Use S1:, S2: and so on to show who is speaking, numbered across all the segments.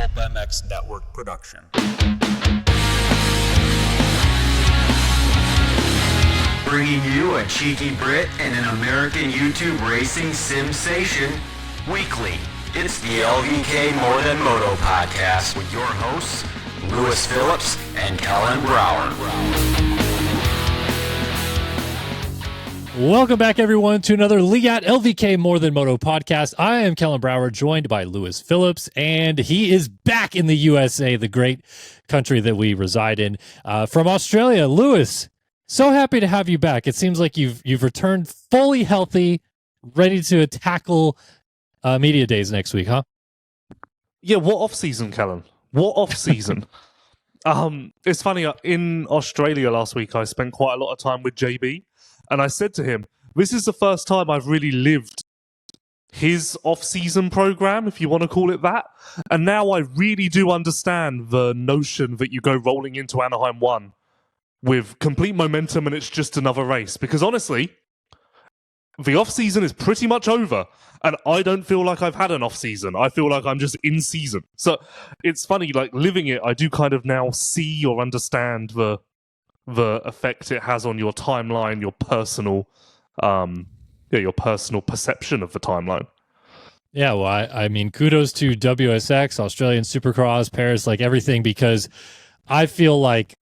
S1: Pulp MX Network production.
S2: Bringing you a cheeky Brit and an American YouTube racing sensation weekly. It's the LVK More Than Moto podcast with your hosts, Phillips and Kellen Brauer.
S3: Welcome back, everyone, to another Leatt LVK More Than Moto podcast. I am Kellen Brauer, joined by Phillips, and he is back in the USA, the great country that we reside in. From Australia, Lewis, so happy to have you back. It seems like you've returned fully healthy, ready to tackle media days next week, huh?
S4: Yeah, what off-season, Kellen? What off-season? It's funny, in Australia last week, I spent quite a lot of time with JB, and I said to him, this is the first time I've really lived his off-season program, if you want to call it that. And now I really do understand the notion that you go rolling into Anaheim 1 with complete momentum and it's just another race. Because honestly, the off-season is pretty much over. And I don't feel like I've had an off-season. I feel like I'm just in season. So it's funny, like living it, I do kind of now see or understand the effect it has on your timeline, your personal perception of the timeline.
S3: Yeah, well, I mean, kudos to WSX, Australian Supercross, Paris, like everything, because I feel like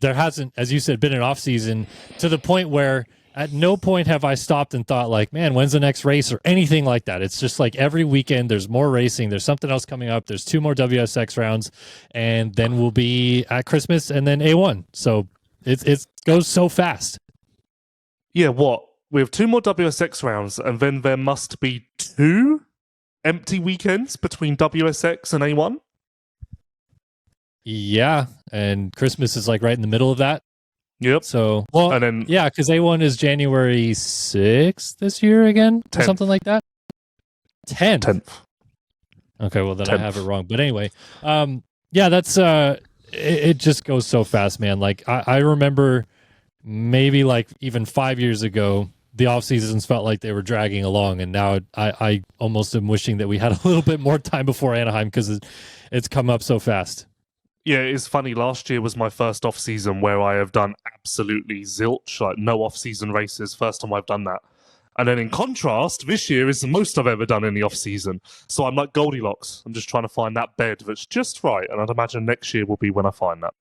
S3: there hasn't, as you said, been an off season to the point where at no point have I stopped and thought like, man, when's the next race or anything like that. It's just like every weekend there's more racing. There's something else coming up. There's 2 more WSX rounds, and then we'll be at Christmas and then A1. So it goes so fast.
S4: Yeah, what? We have 2 more WSX rounds, and then there must be 2 empty weekends between WSX and A1?
S3: Yeah, and Christmas is like right in the middle of that.
S4: Yep.
S3: So, well, and then, yeah, because A1 is January 6th this year again, or something like that. 10th. Okay, well, then 10th. I have it wrong. But anyway, yeah, that's, it just goes so fast, man. Like, I remember maybe like even 5 years ago, the off seasons felt like they were dragging along. And now I almost am wishing that we had a little bit more time before Anaheim because it's come up so fast.
S4: Yeah, it's funny. Last year was my first off-season where I have done absolutely zilch, like no off-season races. First time I've done that. And then in contrast, this year is the most I've ever done in the off-season. So I'm like Goldilocks. I'm just trying to find that bed that's just right. And I'd imagine next year will be when I find that.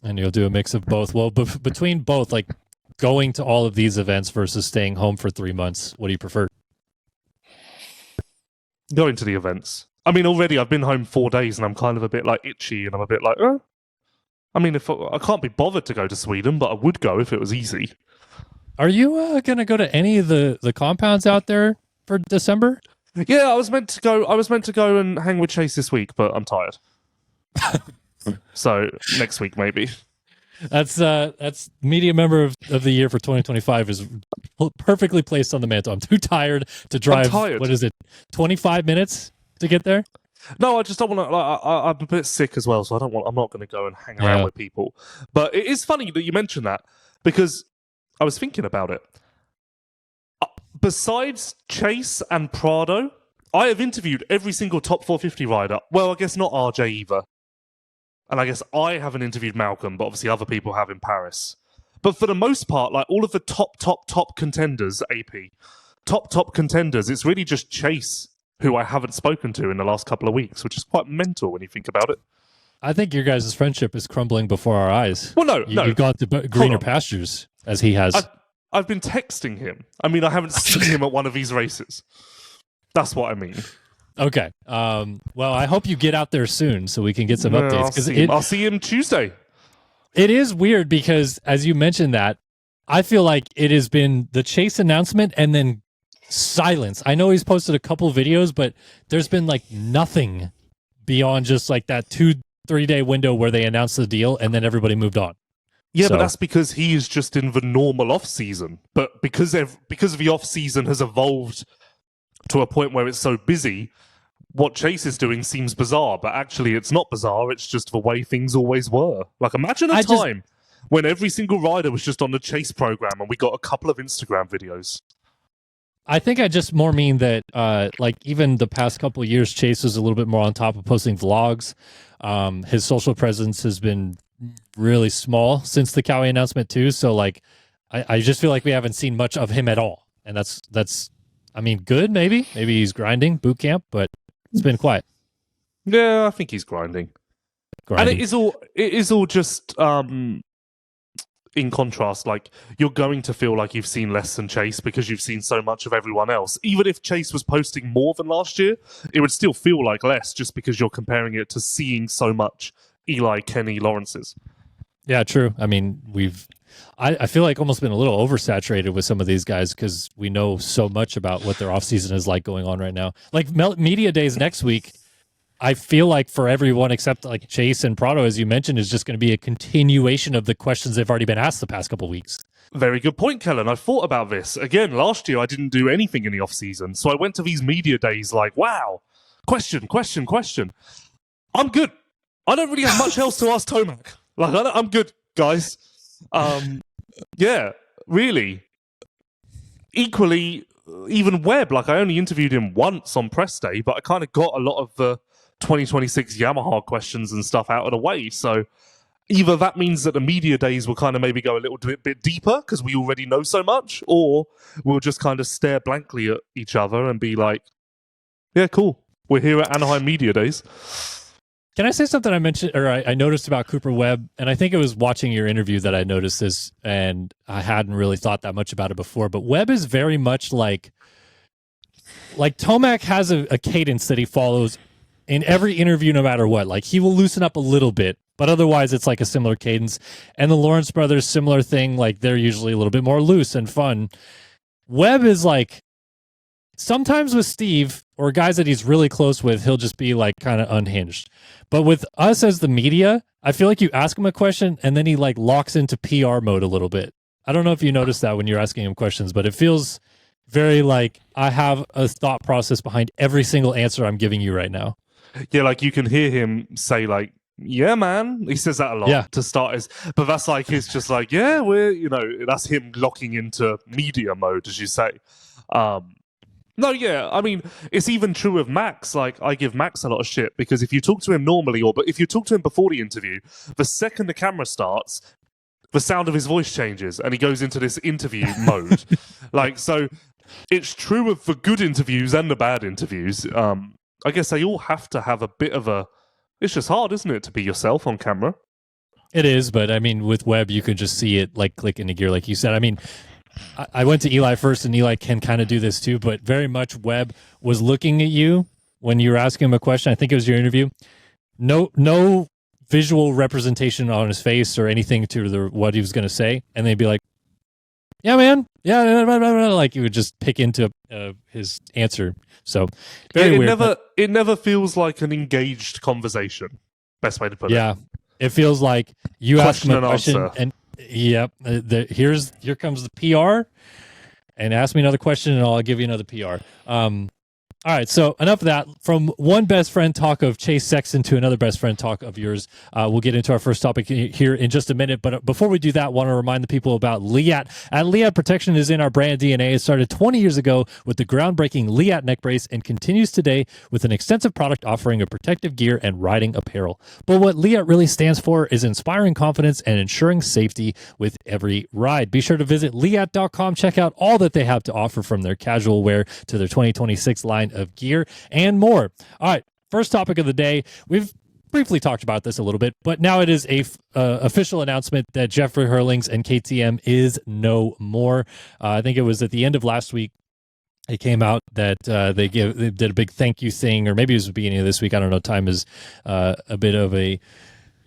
S3: And you'll do a mix of both. Well, between both, like going to all of these events versus staying home for 3 months, what do you prefer?
S4: Going to the events. I mean, already I've been home 4 days and I'm kind of a bit like itchy and I'm a bit like, I mean, if I can't be bothered to go to Sweden, but I would go if it was easy.
S3: Are you going to go to any of the compounds out there for December?
S4: Yeah, I was meant to go and hang with Chase this week, but I'm tired. So next week maybe.
S3: That's media member of the year for 2025 is perfectly placed on the mantle. I'm too tired to drive. What is it? 25 minutes to get there?
S4: No, I just don't want to. I'm a bit sick as well, so I'm not going to go and hang around with people. But it is funny that you mentioned that because I was thinking about it. Besides Chase and Prado, I have interviewed every single top 450 rider. Well, I guess not RJ either. And I guess I haven't interviewed Malcolm, but obviously other people have in Paris. But for the most part, like all of the top contenders, top contenders, it's really just Chase who I haven't spoken to in the last couple of weeks, which is quite mental when you think about it.
S3: I think your guys' friendship is crumbling before our eyes.
S4: Well, no.
S3: You've gone to greener pastures, as he has.
S4: I've been texting him. I mean, I haven't seen him at one of these races. That's what I mean.
S3: Okay. Well, I hope you get out there soon so we can get some updates.
S4: I'll see him Tuesday.
S3: It is weird because, as you mentioned that, I feel like it has been the Chase announcement and then silence. I know he's posted a couple videos, but there's been like nothing beyond just like that 2-3 day window where they announced the deal and then everybody moved on.
S4: Yeah, but that's because he is just in the normal off season. But because the off season has evolved to a point where it's so busy, what Chase is doing seems bizarre, but actually it's not bizarre. It's just the way things always were. Like, imagine a time when every single rider was just on the Chase program and we got a couple of Instagram videos.
S3: I think I just more mean that, like, even the past couple of years, Chase was a little bit more on top of posting vlogs. His social presence has been really small since the Cowie announcement too. So, like, I just feel like we haven't seen much of him at all, and that's, I mean, good. Maybe he's grinding boot camp, but it's been quiet.
S4: Yeah, I think he's grinding. And it is all just in contrast, like, you're going to feel like you've seen less than Chase because you've seen so much of everyone else. Even if Chase was posting more than last year, it would still feel like less just because you're comparing it to seeing so much Eli, Kenny, Lawrence's.
S3: Yeah, true. I mean, I feel like almost been a little oversaturated with some of these guys because we know so much about what their offseason is like going on right now. Like media days next week, I feel like for everyone except like Chase and Prado, as you mentioned, is just going to be a continuation of the questions they've already been asked the past couple of weeks.
S4: Very good point, Kellen. I thought about this. Again, last year I didn't do anything in the off-season, so I went to these media days like, wow, question. I'm good. I don't really have much else to ask Tomac. Like, I'm good, guys. Yeah, really. Equally, even Webb, like, I only interviewed him once on press day, but I kind of got a lot of the 2026 Yamaha questions and stuff out of the way. So either that means that the media days will kind of maybe go a little bit deeper because we already know so much, or we'll just kind of stare blankly at each other and be like, yeah, cool. We're here at Anaheim Media Days.
S3: Can I say something I mentioned or I noticed about Cooper Webb? And I think it was watching your interview that I noticed this, and I hadn't really thought that much about it before. But Webb is very much like Tomac has a cadence that he follows in every interview, no matter what. Like, he will loosen up a little bit, but otherwise it's like a similar cadence. And the Lawrence brothers, similar thing. Like, they're usually a little bit more loose and fun. Webb is like, sometimes with Steve or guys that he's really close with, he'll just be like kind of unhinged. But with us as the media, I feel like you ask him a question and then he like locks into PR mode a little bit. I don't know if you noticed that when you're asking him questions, but it feels very like I have a thought process behind every single answer I'm giving you right now.
S4: Yeah, like you can hear him say like, yeah, man. He says that a lot to start his, but that's like, he's just like, yeah, that's him locking into media mode, as you say. No, yeah, I mean, it's even true of Max. Like, I give Max a lot of shit because if you talk to him normally, but if you talk to him before the interview, the second the camera starts, the sound of his voice changes and he goes into this interview mode. Like, so it's true of the good interviews and the bad interviews. I guess they all have to have a bit of a... It's just hard, isn't it, to be yourself on camera?
S3: It is, but I mean, with Webb, you could just see it like click into gear, like you said. I mean, I went to Eli first, and Eli can kind of do this too, but very much Webb was looking at you when you were asking him a question. I think it was your interview. No visual representation on his face or anything to what he was going to say, and they'd be like, "Yeah, man, yeah," like you would just pick into his answer. So very weird.
S4: It never feels like an engaged conversation. Best way to put it.
S3: Yeah, it feels like you ask him a question
S4: answer.
S3: and. Yep. Here comes the PR, and ask me another question, and I'll give you another PR. All right, so enough of that. From one best friend talk of Chase Sexton to another best friend talk of yours. We'll get into our first topic here in just a minute. But before we do that, I want to remind the people about Leatt. Leatt Protection is in our brand DNA. It started 20 years ago with the groundbreaking Leatt neck brace and continues today with an extensive product offering of protective gear and riding apparel. But what Leatt really stands for is inspiring confidence and ensuring safety with every ride. Be sure to visit Leatt.com. Check out all that they have to offer, from their casual wear to their 2026 line of gear and more. All right, first topic of the day. We've briefly talked about this a little bit, but now it is a official announcement that Jeffrey Herlings and KTM is no more. I think it was at the end of last week. It came out that they did a big thank you thing, or maybe it was the beginning of this week. I don't know. Time is a bit of a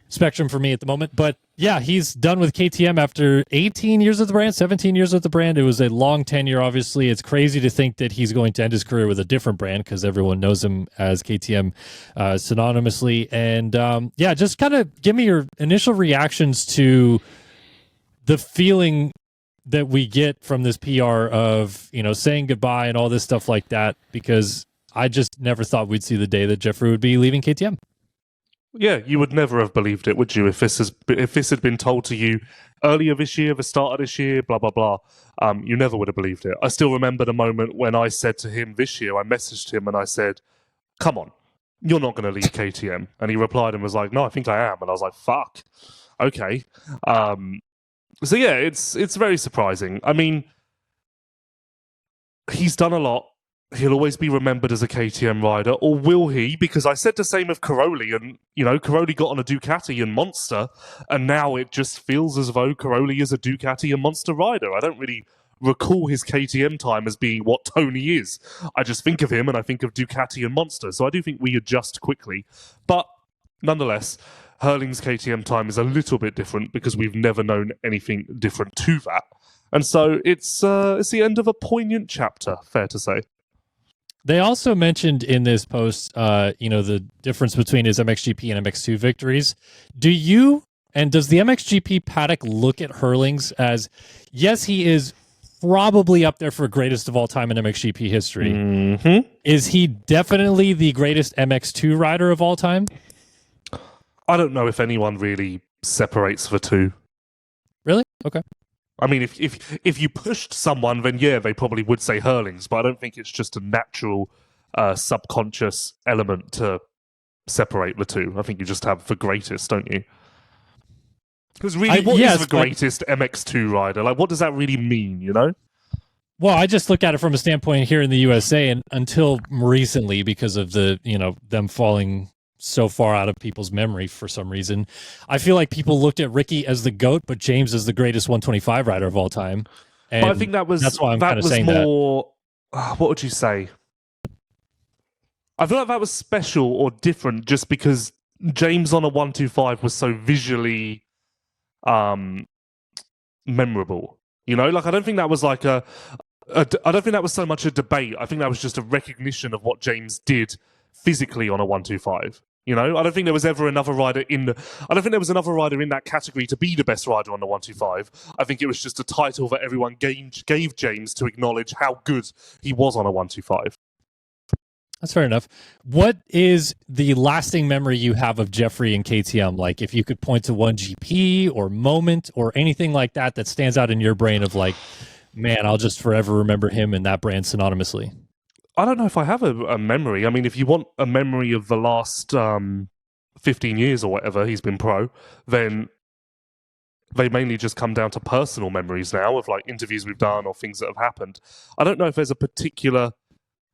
S3: spectrum for me at the moment, but yeah, he's done with KTM after 18 years with the brand, 17 years with the brand. It was a long tenure, obviously. It's crazy to think that he's going to end his career with a different brand because everyone knows him as KTM synonymously. And yeah, just kind of give me your initial reactions to the feeling that we get from this PR of, saying goodbye and all this stuff like that, because I just never thought we'd see the day that Jeffrey would be leaving KTM.
S4: Yeah, you would never have believed it, would you? If this had been told to you earlier this year, the start of this year, blah blah blah, you never would have believed it. I still remember the moment when I said to him this year, I messaged him and I said, "Come on, you're not going to leave KTM," and he replied and was like, "No, I think I am," and I was like, "Fuck, okay." So yeah, it's very surprising. I mean, he's done a lot. He'll always be remembered as a KTM rider, or will he? Because I said the same of Caroli, and Caroli got on a Ducati and Monster, and now it just feels as though Caroli is a Ducati and Monster rider. I don't really recall his KTM time as being what Tony is. I just think of him and I think of Ducati and Monster. So I do think we adjust quickly, but nonetheless, Herlings KTM time is a little bit different because we've never known anything different to that, and so it's the end of a poignant chapter. Fair to say.
S3: They also mentioned in this post, the difference between his MXGP and MX2 victories. Does the MXGP paddock look at Herlings as, yes, he is probably up there for greatest of all time in MXGP history.
S4: Mm-hmm.
S3: Is he definitely the greatest MX2 rider of all time?
S4: I don't know if anyone really separates the two.
S3: Really? Okay.
S4: I mean, if you pushed someone, then yeah, they probably would say Herlings, but I don't think it's just a natural subconscious element to separate the two. I think you just have the greatest, don't you? Because really, what is the greatest MX2 rider? Like, what does that really mean,
S3: Well, I just look at it from a standpoint here in the USA, and until recently, because of the, them falling so far out of people's memory for some reason, I feel like people looked at Ricky as the GOAT, but James as the greatest 125 rider of all time. And
S4: but I think that's why I'm kind of saying more, that. What would you say? I feel like that was special or different just because James on a 125 was so visually memorable. Like I don't think that was like I don't think that was so much a debate. I think that was just a recognition of what James did physically on a 125. I don't think there was ever another rider in that category to be the best rider on the 125. I think it was just a title that everyone gave James to acknowledge how good he was on a 125.
S3: That's fair enough. What is the lasting memory you have of Jeffrey and KTM? Like, if you could point to one GP or moment or anything like that stands out in your brain of like, man, I'll just forever remember him and that brand synonymously.
S4: I don't know if I have a memory. I mean, if you want a memory of the last 15 years or whatever he's been pro, then they mainly just come down to personal memories now of like interviews we've done or things that have happened. I don't know if there's a particular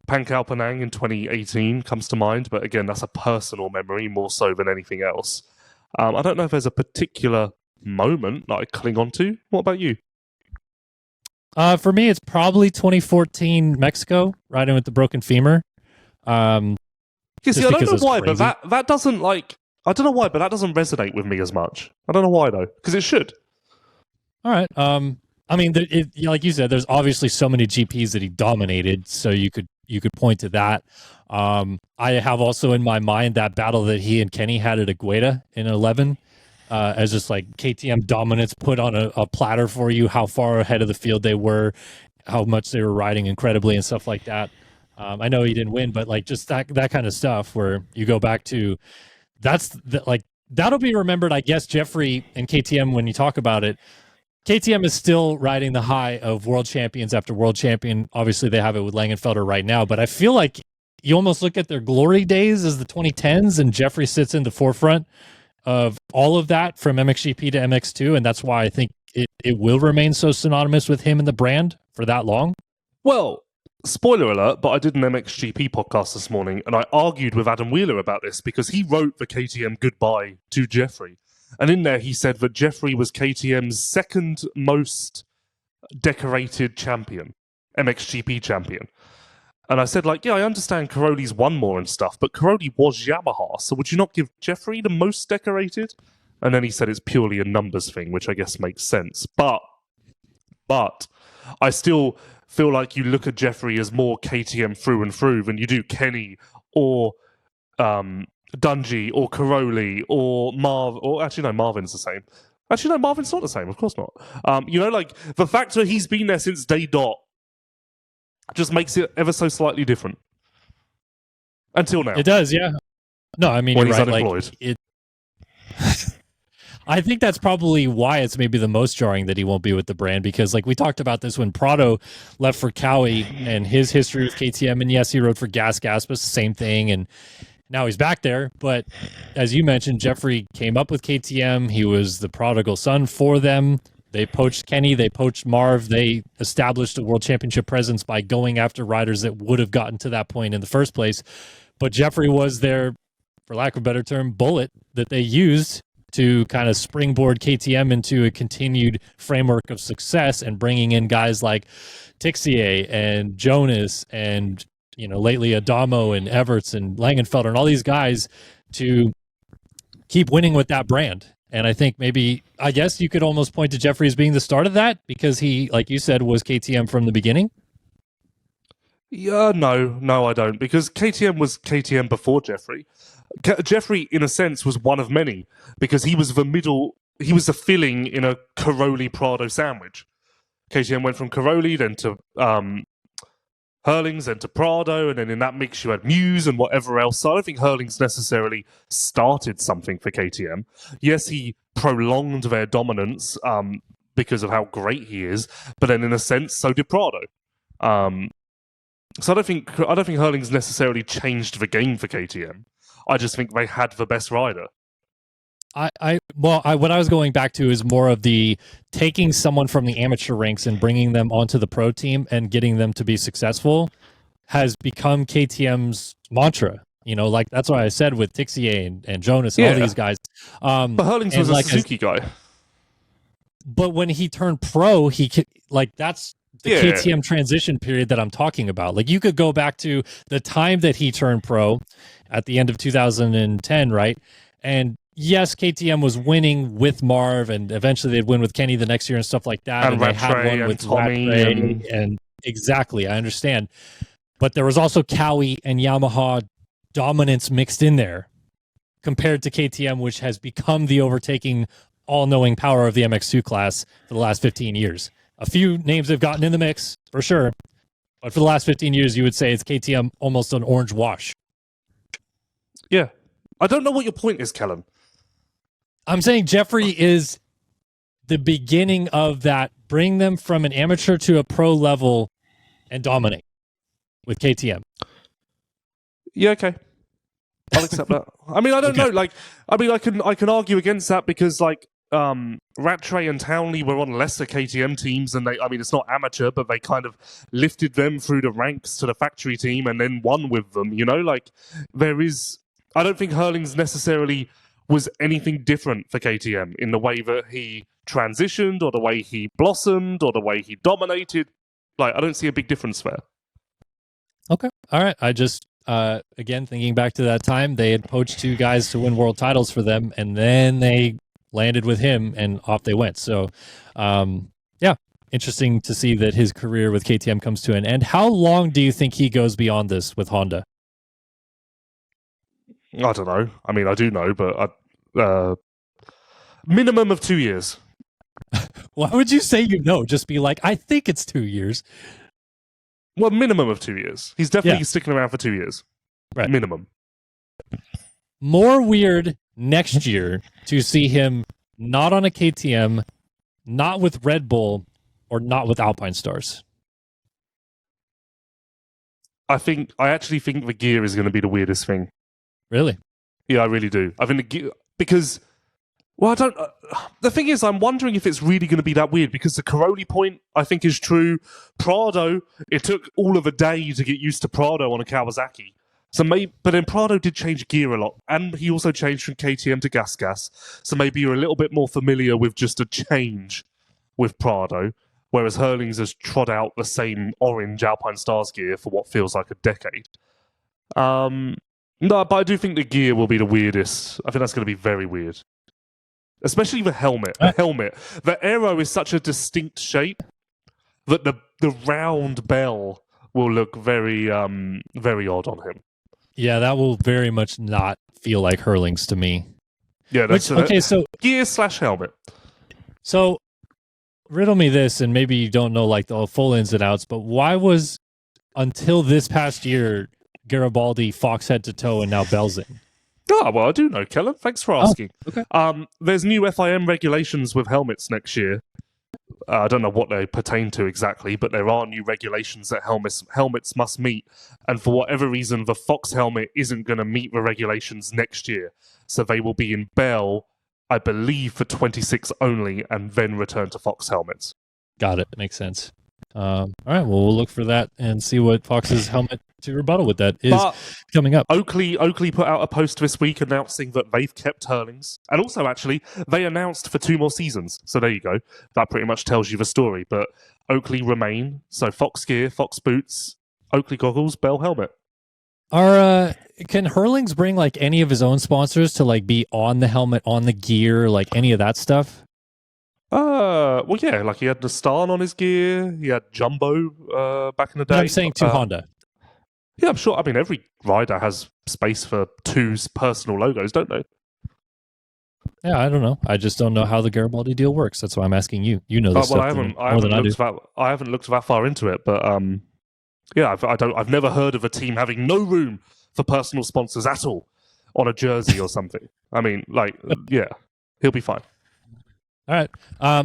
S4: Pankau Penang in 2018 comes to mind, but again, that's a personal memory more so than anything else. I don't know if there's a particular moment that I cling on to. What about you?
S3: For me, it's probably 2014 Mexico, riding with the broken femur.
S4: I don't know why, but that doesn't like. I don't know why, but that doesn't resonate with me as much. I don't know why though, because it should.
S3: All right. I mean, like you said, there's obviously so many GPs that he dominated, so you could point to that. I have also in my mind that battle that he and Kenny had at Agueda in 11. As just like KTM dominance put on a platter for you, how far ahead of the field they were, how much they were riding incredibly and stuff like that. I know he didn't win, but like just that kind of stuff where you go back to, that'll be remembered, I guess, Jeffrey and KTM, when you talk about it. KTM is still riding the high of world champions after world champion. Obviously, they have it with Langenfelder right now, but I feel like you almost look at their glory days as the 2010s, and Jeffrey sits in the forefront of all of that from MXGP to MX2, and that's why I think it will remain so synonymous with him and the brand for that long.
S4: Well, spoiler alert, but I did an MXGP podcast this morning, and I argued with Adam Wheeler about this because he wrote the KTM goodbye to Jeffrey. And in there, he said that Jeffrey was KTM's second most decorated champion, MXGP champion. And I said, like, yeah, I understand Caroli's won more and stuff, but Caroli was Yamaha, so would you not give Jeffrey the most decorated? And then he said it's purely a numbers thing, which I guess makes sense. But I still feel like you look at Jeffrey as more KTM through and through than you do Kenny or Dungey or Caroli or Marv, or actually no, Marvin's the same. Actually no, Marvin's not the same, of course not. Like the fact that he's been there since day dot just makes it ever so slightly different. Until now.
S3: It does, yeah. No, I mean,
S4: when
S3: you're
S4: he's
S3: right.
S4: unemployed.
S3: Like, I think that's probably why it's maybe the most jarring that he won't be with the brand, because like we talked about this when Prado left for Cowie and his history with KTM, and yes, he rode for Gas, but same thing, and now he's back there. But as you mentioned, Jeffrey came up with KTM. He was the prodigal son for them. They poached Kenny. They poached Marv. They established a world championship presence by going after riders that would have gotten to that point in the first place. But Jeffrey was their, for lack of a better term, bullet that they used to kind of springboard KTM into a continued framework of success, and bringing in guys like Tixier and Jonas and, you know, lately Adamo and Everts and Langenfelder and all these guys to keep winning with that brand. And I think maybe, I guess you could almost point to Jeffrey as being the start of that, because he, like you said, was KTM from the beginning.
S4: Yeah, no, I don't, because KTM was KTM before Jeffrey. Jeffrey, in a sense, was one of many, because he was the filling in a Caroli Prado sandwich. KTM went from Caroli, then to Herlings, then to Prado, and then in that mix you had Muse and whatever else. So I don't think Herlings necessarily started something for KTM. Yes, he prolonged their dominance because of how great he is, but then in a sense, so did Prado. So I don't think Herlings necessarily changed the game for KTM. I just think they had the best rider.
S3: What I was going back to is more of the taking someone from the amateur ranks and bringing them onto the pro team and getting them to be successful has become KTM's mantra. You know, like that's what I said with Tixier and Jonas and all these guys.
S4: But Herlings was a Suzuki guy.
S3: But when he turned pro, that's the KTM transition period that I'm talking about. Like, you could go back to the time that he turned pro at the end of 2010, right? And yes, KTM was winning with Marv, and eventually they'd win with Kenny the next year and stuff like that.
S4: And
S3: they had one with Tommy and exactly, I understand. But there was also Cowie and Yamaha dominance mixed in there compared to KTM, which has become the overtaking, all-knowing power of the MX2 class for the last 15 years. A few names have gotten in the mix, for sure. But for the last 15 years, you would say it's KTM almost an orange wash.
S4: Yeah. I don't know what your point is, Kellen.
S3: I'm saying Jeffrey is the beginning of that. Bring them from an amateur to a pro level and dominate with KTM.
S4: Yeah, okay. I'll accept that. I mean, I don't know. Like, I mean, I can argue against that because, like, Rattray and Townley were on lesser KTM teams, and it's not amateur, but they kind of lifted them through the ranks to the factory team and then won with them. You know, like I don't think Herlings necessarily was anything different for KTM in the way that he transitioned or the way he blossomed or the way he dominated. Like, I don't see a big difference there.
S3: Okay. All right. I just, again, thinking back to that time, they had poached two guys to win world titles for them, and then they landed with him and off they went. So, yeah, interesting to see that his career with KTM comes to an end. How long do you think he goes beyond this with Honda?
S4: I don't know. I mean, I do know, but minimum of 2 years.
S3: Why would you say you know? Just be like, I think it's 2 years.
S4: Well, minimum of 2 years. He's definitely sticking around for 2 years.
S3: Right.
S4: Minimum.
S3: More weird next year to see him not on a KTM, not with Red Bull, or not with Alpine Stars.
S4: I actually think the gear is going to be the weirdest thing.
S3: Really?
S4: Yeah, I really do. I think the gear, because, well, I don't. The thing is, I'm wondering if it's really going to be that weird, because the Caroli point, I think, is true. Prado, it took all of a day to get used to Prado on a Kawasaki. So but then Prado did change gear a lot, and he also changed from KTM to Gas. So maybe you're a little bit more familiar with just a change with Prado, whereas Herlings has trod out the same orange Alpine Stars gear for what feels like a decade. No, but I do think the gear will be the weirdest. I think that's going to be very weird. Especially the helmet. The aero is such a distinct shape that the round bell will look very very odd on him.
S3: Yeah, that will very much not feel like Herlings to me.
S4: Yeah, that's
S3: so
S4: gear/helmet.
S3: So riddle me this, and maybe you don't know like the full ins and outs, but why was until this past year Garibaldi Fox head to toe and now Belzing?
S4: Oh, well, I do know, Kellen. Thanks for asking.
S3: Okay.
S4: There's new FIM regulations with helmets next year. I don't know what they pertain to exactly, but there are new regulations that helmets must meet. And for whatever reason, the Fox helmet isn't going to meet the regulations next year. So they will be in Bell, I believe, for 26 only, and then return to Fox helmets.
S3: Got it. Makes sense. All right. Well, we'll look for that and see what Fox's helmet to rebuttal with that is coming up.
S4: Oakley put out a post this week announcing that they've kept Herlings. And also, actually, they announced for 2 more seasons. So there you go. That pretty much tells you the story. But Oakley remain. So Fox gear, Fox boots, Oakley goggles, Bell helmet.
S3: Can Herlings bring like any of his own sponsors to like be on the helmet, on the gear, like any of that stuff?
S4: Well, yeah, like he had the Stan on his gear. He had Jumbo back in the day.
S3: I'm saying to Honda.
S4: Yeah, I'm sure. I mean, every rider has space for 2 personal logos, don't they?
S3: Yeah, I don't know. I just don't know how the Garibaldi deal works. That's why I'm asking you. You know this stuff
S4: I haven't looked that far into it, but yeah, I've never heard of a team having no room for personal sponsors at all on a jersey or something. I mean, like, yeah, he'll be fine.
S3: All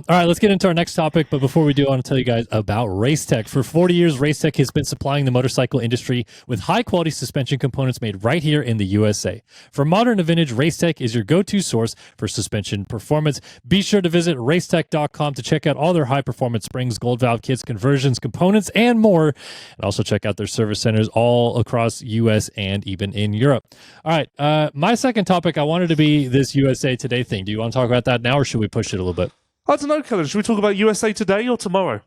S3: right, let's get into our next topic. But before we do, I want to tell you guys about Racetech. For 40 years, Racetech has been supplying the motorcycle industry with high-quality suspension components made right here in the USA. For modern and vintage, Racetech is your go-to source for suspension performance. Be sure to visit racetech.com to check out all their high-performance springs, gold valve kits, conversions, components, and more. And also check out their service centers all across US and even in Europe. All right, my second topic, I wanted to be this USA Today thing. Do you want to talk about that now, or should we push it a little bit?
S4: I don't know, Kellen. Should we talk about USA Today or tomorrow?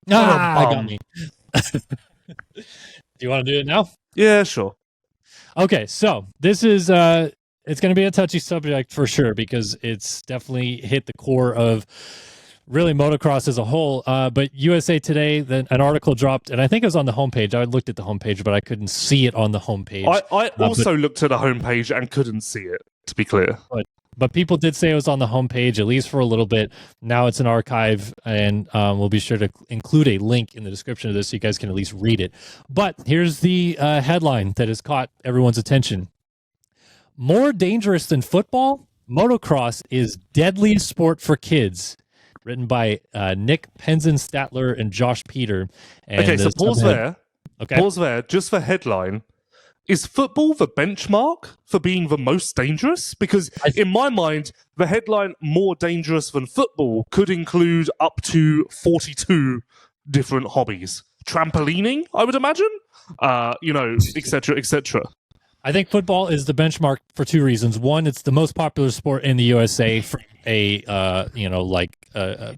S3: I got me. Do you want to do it now?
S4: Yeah, sure.
S3: Okay, so this is it's going to be a touchy subject for sure because it's definitely hit the core of really motocross as a whole. But USA Today, an article dropped, and I think it was on the homepage. I looked at the homepage, but I couldn't see it on the homepage.
S4: I also looked at the homepage and couldn't see it, to be clear.
S3: But people did say it was on the homepage, at least for a little bit. Now it's an archive, and we'll be sure to include a link in the description of this so you guys can at least read it. But here's the headline that has caught everyone's attention. More dangerous than football? Motocross is deadliest sport for kids. Written by Nick Penzen-Statler and Josh Peter. And
S4: okay, so pause there.
S3: Okay.
S4: Pause there, just for headline. Is football the benchmark for being the most dangerous? Because in my mind, the headline more dangerous than football could include up to 42 different hobbies. Trampolining, I would imagine, etc., etc.
S3: I think football is the benchmark for 2 reasons. One, it's the most popular sport in the USA from a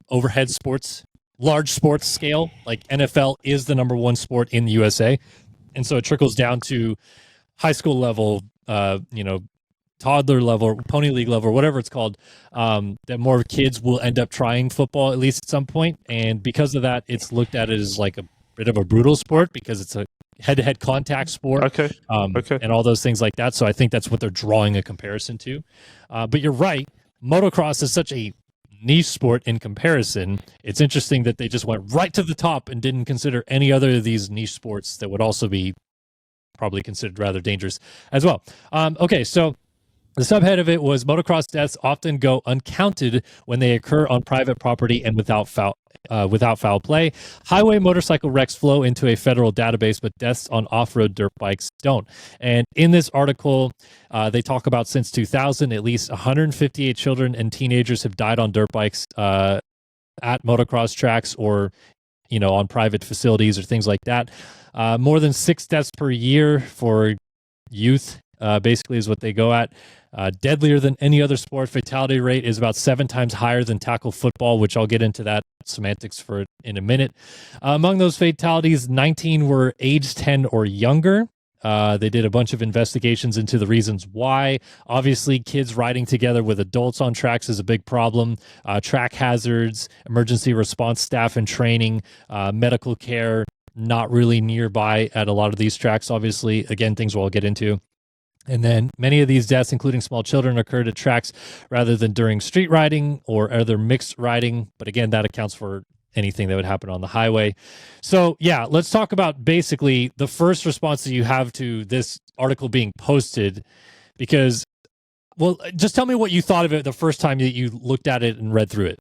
S3: overhead sports, large sports scale. Like NFL is the number 1 sport in the USA. And so it trickles down to high school level, toddler level, pony league level, whatever it's called, that more kids will end up trying football at least at some point. And because of that, it's looked at as like a bit of a brutal sport because it's a head-to-head contact sport.
S4: Okay.
S3: And all those things like that. So I think that's what they're drawing a comparison to. But you're right. Motocross is such a niche sport in comparison. It's interesting that they just went right to the top and didn't consider any other of these niche sports that would also be probably considered rather dangerous as well. Okay, so the subhead of it was motocross deaths often go uncounted when they occur on private property and without foul play. Highway motorcycle wrecks flow into a federal database, but deaths on off-road dirt bikes don't. And in this article, they talk about since 2000, at least 158 children and teenagers have died on dirt bikes at motocross tracks or on private facilities or things like that. More than 6 deaths per year for youth, basically is what they go at. Deadlier than any other sport. Fatality rate is about 7 times higher than tackle football, which I'll get into that semantics for in a minute. Among those fatalities, 19 were age 10 or younger. They did a bunch of investigations into the reasons why. Obviously, kids riding together with adults on tracks is a big problem. Track hazards, emergency response staff and training, medical care, not really nearby at a lot of these tracks, obviously. Again, things we'll get into. And then many of these deaths, including small children, occurred at tracks rather than during street riding or other mixed riding. But again, that accounts for anything that would happen on the highway. So yeah, let's talk about basically the first response that you have to this article being posted. because, well, just tell me what you thought of it the first time that you looked at it and read through it.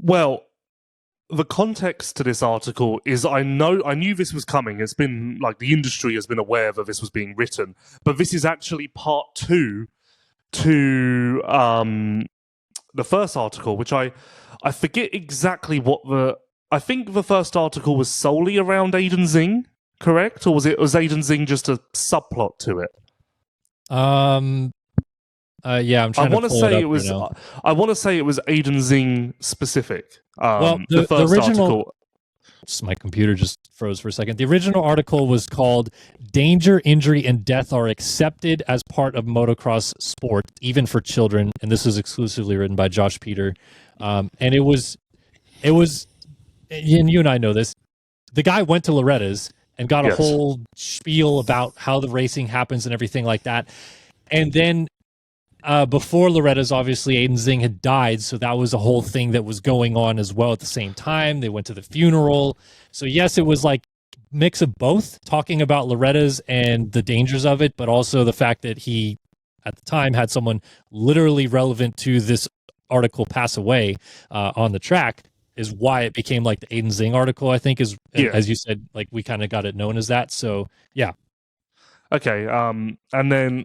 S4: Well, the context to this article is I knew this was coming. It's been like the industry has been aware that this was being written, but this is actually part 2 to the first article, which I forget exactly I think the first article was solely around Aiden Zing, correct? Or was Aiden Zing just a subplot to it?
S3: Yeah, I'm trying to pull it up right now.
S4: I want to say it was Aiden Zing specific.
S3: Well,
S4: the first
S3: original
S4: article.
S3: My computer just froze for a second. The original article was called "Danger, Injury, and Death Are Accepted as Part of Motocross Sport, Even for Children," and this was exclusively written by Josh Peter. And it was, and you and I know this. The guy went to Loretta's and got a whole spiel about how the racing happens and everything like that, and then. Before Loretta's, obviously, Aiden Zing had died, so that was a whole thing that was going on as well at the same time. They went to the funeral. So, yes, it was like mix of both, talking about Loretta's and the dangers of it, but also the fact that he, at the time, had someone literally relevant to this article pass away on the track is why it became like the Aiden Zing article, I think, as you said, like we kind of got it known as that. So, yeah.
S4: Okay, and then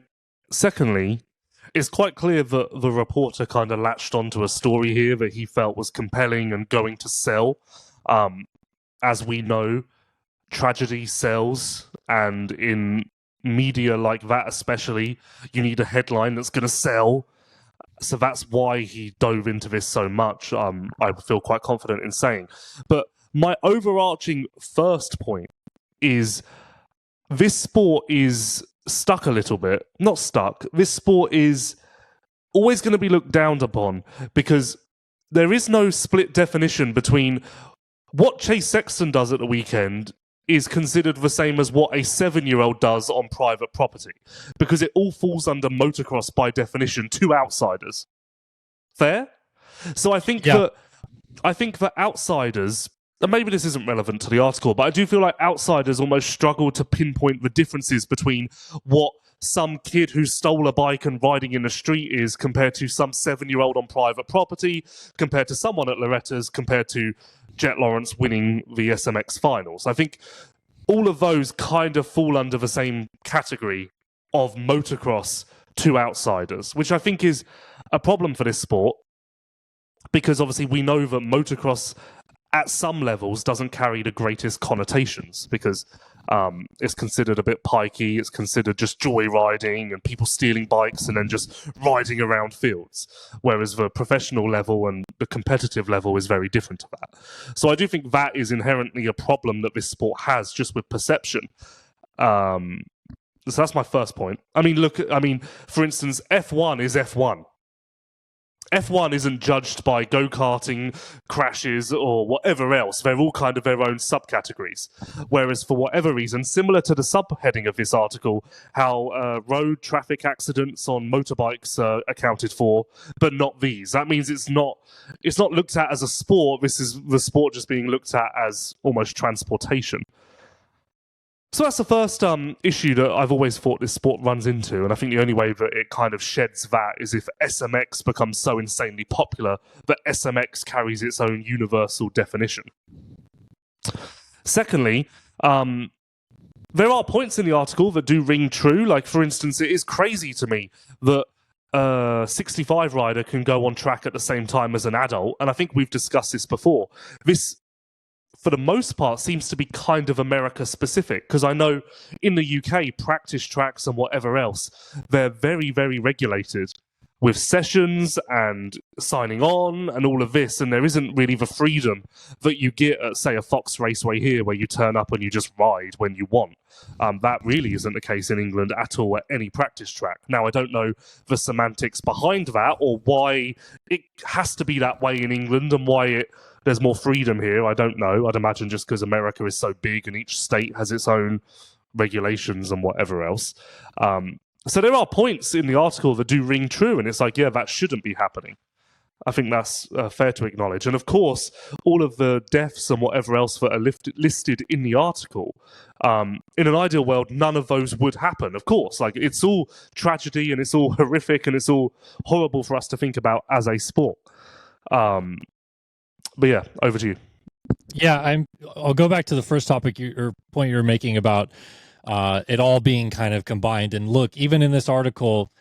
S4: secondly, it's quite clear that the reporter kind of latched onto a story here that he felt was compelling and going to sell. As we know, tragedy sells, and in media like that especially, you need a headline that's going to sell. So that's why he dove into this so much, I feel quite confident in saying. But my overarching first point is this sport is stuck a little bit. Not stuck. This sport is always going to be looked down upon because there is no split definition between what Chase Sexton does at the weekend is considered the same as what a 7-year-old does on private property, because it all falls under motocross by definition to outsiders. Fair? So I think that outsiders, and maybe this isn't relevant to the article, but I do feel like outsiders almost struggle to pinpoint the differences between what some kid who stole a bike and riding in the street is compared to some 7-year-old on private property, compared to someone at Loretta's, compared to Jet Lawrence winning the SMX finals. I think all of those kind of fall under the same category of motocross to outsiders, which I think is a problem for this sport, because obviously we know that motocross at some levels doesn't carry the greatest connotations because it's considered a bit pikey, it's considered just joyriding and people stealing bikes and then just riding around fields, whereas the professional level and the competitive level is very different to that. So I do think that is inherently a problem that this sport has just with perception. So that's my first point. For instance, F1 is F1. F1 isn't judged by go-karting, crashes, or whatever else. They're all kind of their own subcategories. Whereas, for whatever reason, similar to the subheading of this article, how road traffic accidents on motorbikes are accounted for, but not these. That means it's not looked at as a sport. This is the sport just being looked at as almost transportation. So that's the first issue that I've always thought this sport runs into, and I think the only way that it kind of sheds that is if SMX becomes so insanely popular that SMX carries its own universal definition. Secondly, there are points in the article that do ring true. Like, for instance, it is crazy to me that a 65 rider can go on track at the same time as an adult, and I think we've discussed this before. This, for the most part, seems to be kind of America-specific, because I know in the UK, practice tracks and whatever else, they're very, very regulated with sessions and signing on and all of this, and there isn't really the freedom that you get at, say, a Fox Raceway here, where you turn up and you just ride when you want. That really isn't the case in England at all at any practice track. Now, I don't know the semantics behind that or why it has to be that way in England and why there's more freedom here. I don't know. I'd imagine just because America is so big and each state has its own regulations and whatever else. So there are points in the article that do ring true, and it's like, yeah, that shouldn't be happening. I think that's fair to acknowledge. And of course, all of the deaths and whatever else that are listed in the article, in an ideal world, none of those would happen. Of course, like it's all tragedy and it's all horrific and it's all horrible for us to think about as a sport. But yeah, over to you.
S3: Yeah, I'll go back to the first topic or point you were making about it all being kind of combined. And look, even in this article,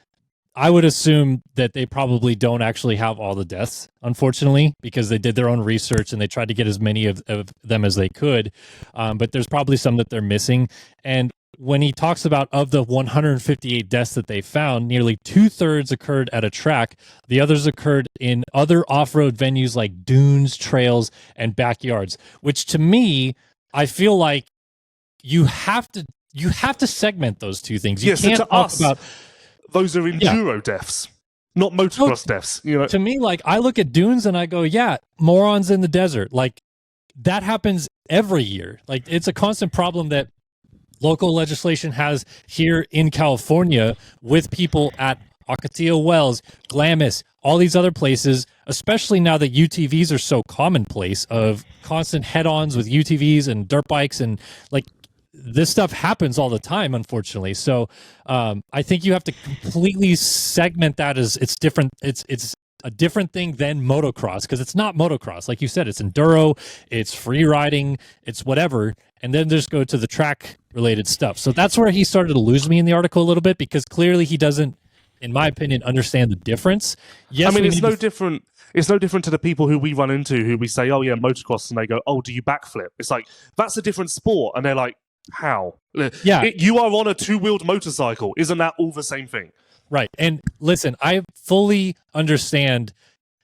S3: I would assume that they probably don't actually have all the deaths, unfortunately, because they did their own research and they tried to get as many of them as they could. But there's probably some that they're missing. And when he talks about of the 158 deaths that they found, nearly 2/3 occurred at a track. The others occurred in other off-road venues like dunes, trails, and backyards, which to me, I feel like you have to segment those two things. You can't talk about
S4: those are enduro deaths, not motocross deaths. You know,
S3: to me, like I look at dunes and I go, yeah, morons in the desert. Like that happens every year. Like it's a constant problem that local legislation has here in California with people at Ocotillo Wells, Glamis, all these other places, especially now that UTVs are so commonplace of constant head-ons with UTVs and dirt bikes and like this stuff happens all the time, unfortunately. So I think you have to completely segment that as it's different. It's a different thing than motocross because it's not motocross. Like you said, it's enduro, it's free riding, it's whatever. And then just go to the track related stuff. So that's where he started to lose me in the article a little bit because clearly he doesn't, in my opinion, understand the difference. Yes,
S4: I mean, it's no different. It's no different to the people who we run into who we say, oh yeah, motocross. And they go, oh, do you backflip? It's like, that's a different sport. And they're like, how?
S3: Yeah.
S4: You are on a two-wheeled motorcycle. Isn't that all the same thing?
S3: Right. And listen, I fully understand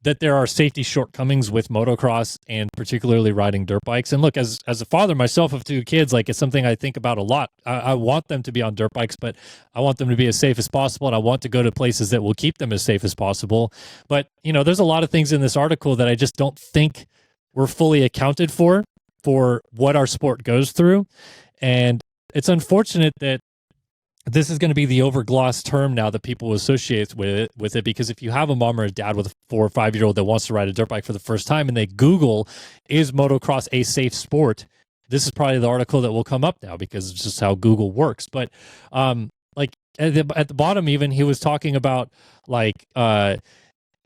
S3: that there are safety shortcomings with motocross and particularly riding dirt bikes. And look, as a father myself of two kids, like it's something I think about a lot. I want them to be on dirt bikes, but I want them to be as safe as possible. And I want to go to places that will keep them as safe as possible. But, you know, there's a lot of things in this article that I just don't think were fully accounted for what our sport goes through. And it's unfortunate that this is going to be the overglossed term now that people associate with it, because if you have a mom or a dad with a 4 or 5 year old that wants to ride a dirt bike for the first time and they Google, is motocross a safe sport? This is probably the article that will come up now because it's just how Google works. But like at the bottom, even he was talking about like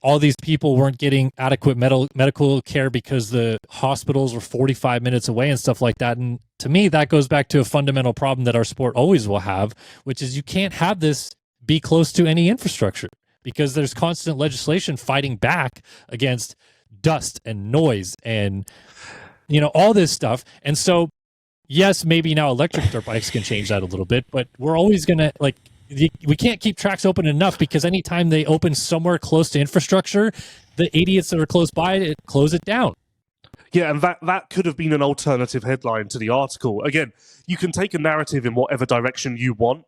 S3: all these people weren't getting adequate medical care because the hospitals were 45 minutes away and stuff like that. And to me, that goes back to a fundamental problem that our sport always will have, which is you can't have this be close to any infrastructure because there's constant legislation fighting back against dust and noise and, you know, all this stuff. And so, yes, maybe now electric dirt bikes can change that a little bit, but we're always going to like, we can't keep tracks open enough because anytime they open somewhere close to infrastructure, the idiots that are close by close it down.
S4: Yeah, and that could have been an alternative headline to the article. Again, you can take a narrative in whatever direction you want.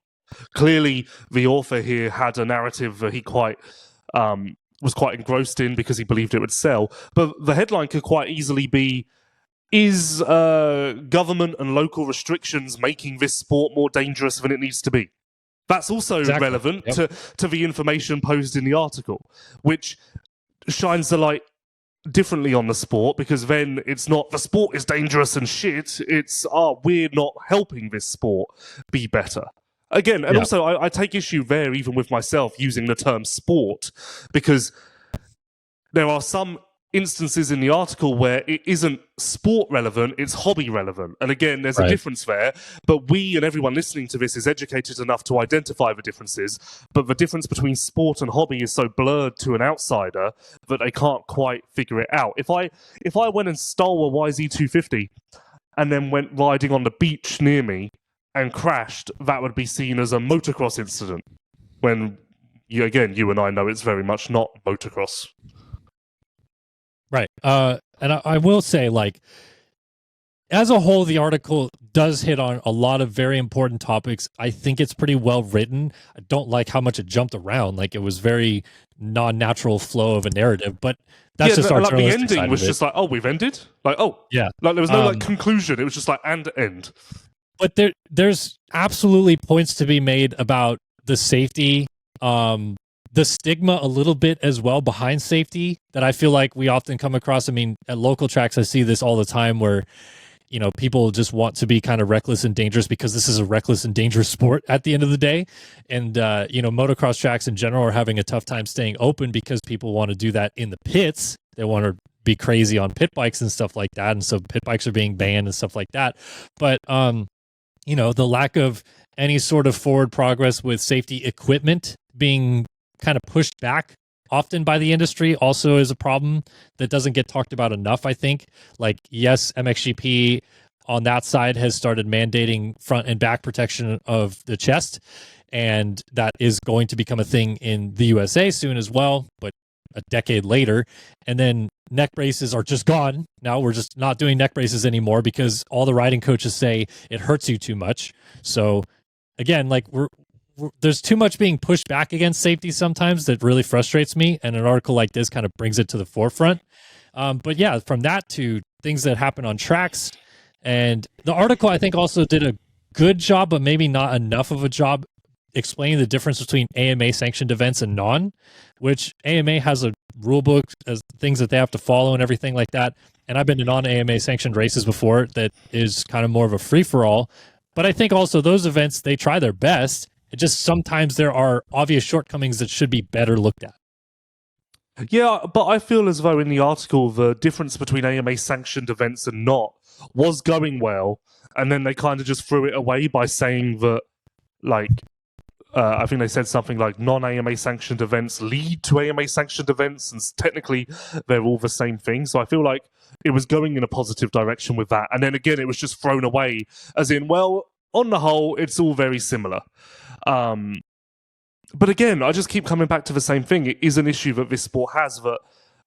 S4: Clearly, the author here had a narrative that he was quite engrossed in because he believed it would sell. But the headline could quite easily be, is government and local restrictions making this sport more dangerous than it needs to be? That's also relevant to the information posed in the article, which shines the light differently on the sport because then it's not the sport is dangerous and shit. It's, we're not helping this sport be better. Again, and also I take issue there even with myself using the term sport because there are some instances in the article where it isn't sport relevant, it's hobby relevant. And again, there's a difference there, but we and everyone listening to this is educated enough to identify the differences, but the difference between sport and hobby is so blurred to an outsider that they can't quite figure it out. If I went and stole a YZ250 and then went riding on the beach near me and crashed, that would be seen as a motocross incident, when you and I know it's very much not motocross.
S3: Right. And I will say, like, as a whole, the article does hit on a lot of very important topics. I think it's pretty well written. I don't like how much it jumped around. Like, it was very non-natural flow of a narrative, but that's just our journalistic
S4: the ending was
S3: side of it.
S4: just like, oh, we've ended? Like, oh.
S3: Yeah.
S4: Like, there was no, conclusion. It was just like, and end.
S3: But there's absolutely points to be made about the safety the stigma a little bit as well behind safety that I feel like we often come across. I mean, at local tracks, I see this all the time where, people just want to be kind of reckless and dangerous because this is a reckless and dangerous sport at the end of the day. And, motocross tracks in general are having a tough time staying open because people want to do that in the pits. They want to be crazy on pit bikes and stuff like that. And so pit bikes are being banned and stuff like that. But, the lack of any sort of forward progress with safety equipment being kind of pushed back often by the industry also is a problem that doesn't get talked about enough, I think. Like, yes, MXGP on that side has started mandating front and back protection of the chest, and that is going to become a thing in the USA soon as well, but a decade later. And then neck braces are just gone. Now we're just not doing neck braces anymore because all the riding coaches say it hurts you too much. So again, like there's too much being pushed back against safety sometimes that really frustrates me, and an article like this kind of brings it to the forefront. But yeah, from that to things that happen on tracks, and the article I think also did a good job, but maybe not enough of a job explaining the difference between AMA sanctioned events and non, which AMA has a rule book as things that they have to follow and everything like that. And I've been to non-AMA sanctioned races before that is kind of more of a free-for-all. But I think also those events, they try their best. It just sometimes there are obvious shortcomings that should be better looked at.
S4: Yeah, but I feel as though in the article, the difference between AMA sanctioned events and not was going well. And then they kind of just threw it away by saying that, like, I think they said something like non-AMA sanctioned events lead to AMA sanctioned events, and technically they're all the same thing. So I feel like it was going in a positive direction with that. And then again, it was just thrown away as in, well, on the whole, it's all very similar. But again, I just keep coming back to the same thing. It is an issue that this sport has, that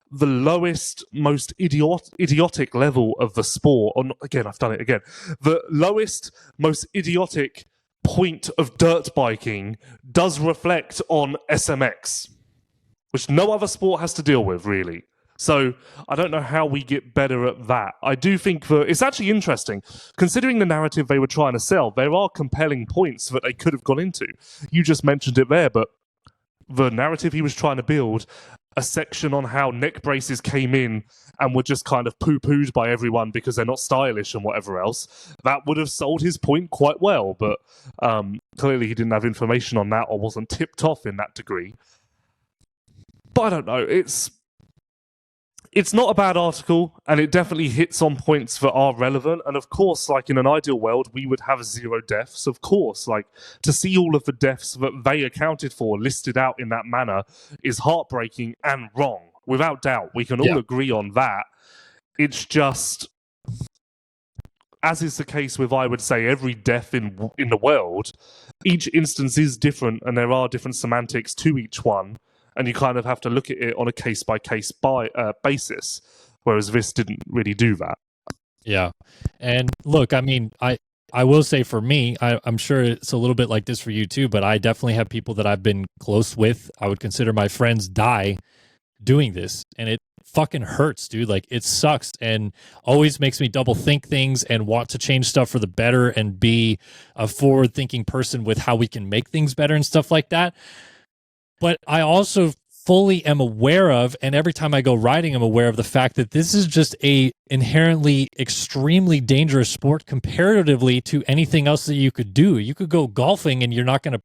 S4: the lowest, most idiotic level of the sport, again, I've done it again, the lowest, most idiotic point of dirt biking does reflect on SMX, which no other sport has to deal with, really. So I don't know how we get better at that. I do think that it's actually interesting. Considering the narrative they were trying to sell, there are compelling points that they could have gone into. You just mentioned it there, but the narrative he was trying to build, a section on how neck braces came in and were just kind of poo-pooed by everyone because they're not stylish and whatever else, that would have sold his point quite well. But clearly he didn't have information on that or wasn't tipped off in that degree. But I don't know. It's not a bad article, and it definitely hits on points that are relevant. And of course, like in an ideal world, we would have 0 deaths. Of course, like to see all of the deaths that they accounted for listed out in that manner is heartbreaking and wrong. Without doubt, we can all agree on that. It's just, as is the case with, I would say, every death in the world, each instance is different, and there are different semantics to each one. And you kind of have to look at it on a case-by-case basis, whereas this didn't really do that.
S3: Yeah. And look, I mean, I will say for me, I'm sure it's a little bit like this for you too, but I definitely have people that I've been close with, I would consider my friends, die doing this. And it fucking hurts, dude. Like, it sucks and always makes me double think things and want to change stuff for the better and be a forward-thinking person with how we can make things better and stuff like that. But I also fully am aware of, and every time I go riding, I'm aware of the fact that this is just a inherently extremely dangerous sport comparatively to anything else that you could do. You could go golfing and you're not going to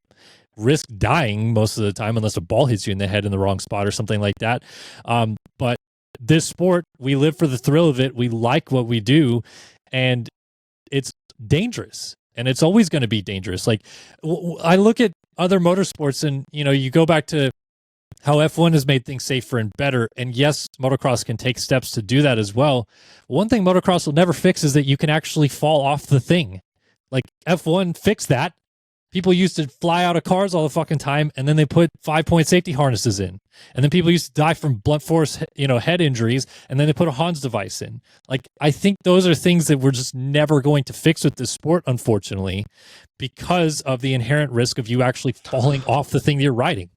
S3: risk dying most of the time unless a ball hits you in the head in the wrong spot or something like that. But this sport, we live for the thrill of it. We like what we do, and it's dangerous. And it's always going to be dangerous. Like, I look at other motorsports and, you go back to how F1 has made things safer and better. And yes, motocross can take steps to do that as well. One thing motocross will never fix is that you can actually fall off the thing. Like, F1 fixed that. People used to fly out of cars all the fucking time, and then they put 5-point safety harnesses in. And then people used to die from blunt force, head injuries, and then they put a Hans device in. Like, I think those are things that we're just never going to fix with this sport, unfortunately, because of the inherent risk of you actually falling off the thing that you're riding.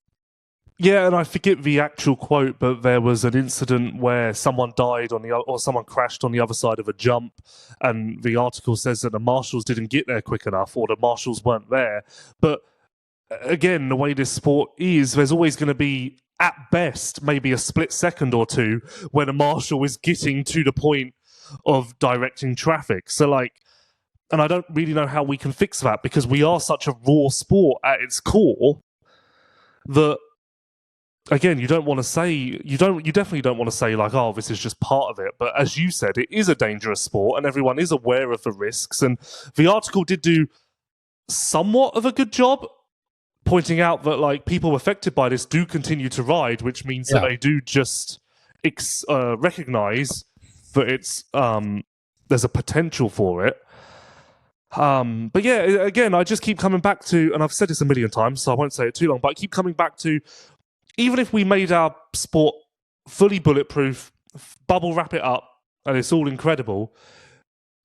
S4: Yeah, and I forget the actual quote, but there was an incident where someone died or someone crashed on the other side of a jump, and the article says that the marshals didn't get there quick enough, or the marshals weren't there. But again, the way this sport is, there's always going to be, at best, maybe a split second or two when a marshal is getting to the point of directing traffic. So, like, and I don't really know how we can fix that because we are such a raw sport at its core that, again, you definitely don't want to say like, oh, this is just part of it. But as you said, it is a dangerous sport and everyone is aware of the risks. And the article did do somewhat of a good job pointing out that like people affected by this do continue to ride, which means that they do just recognize that it's there's a potential for it. But yeah, again, I just keep coming back to, and I've said this a million times, so I won't say it too long, but I keep coming back to, even if we made our sport fully bulletproof, bubble wrap it up, and it's all incredible,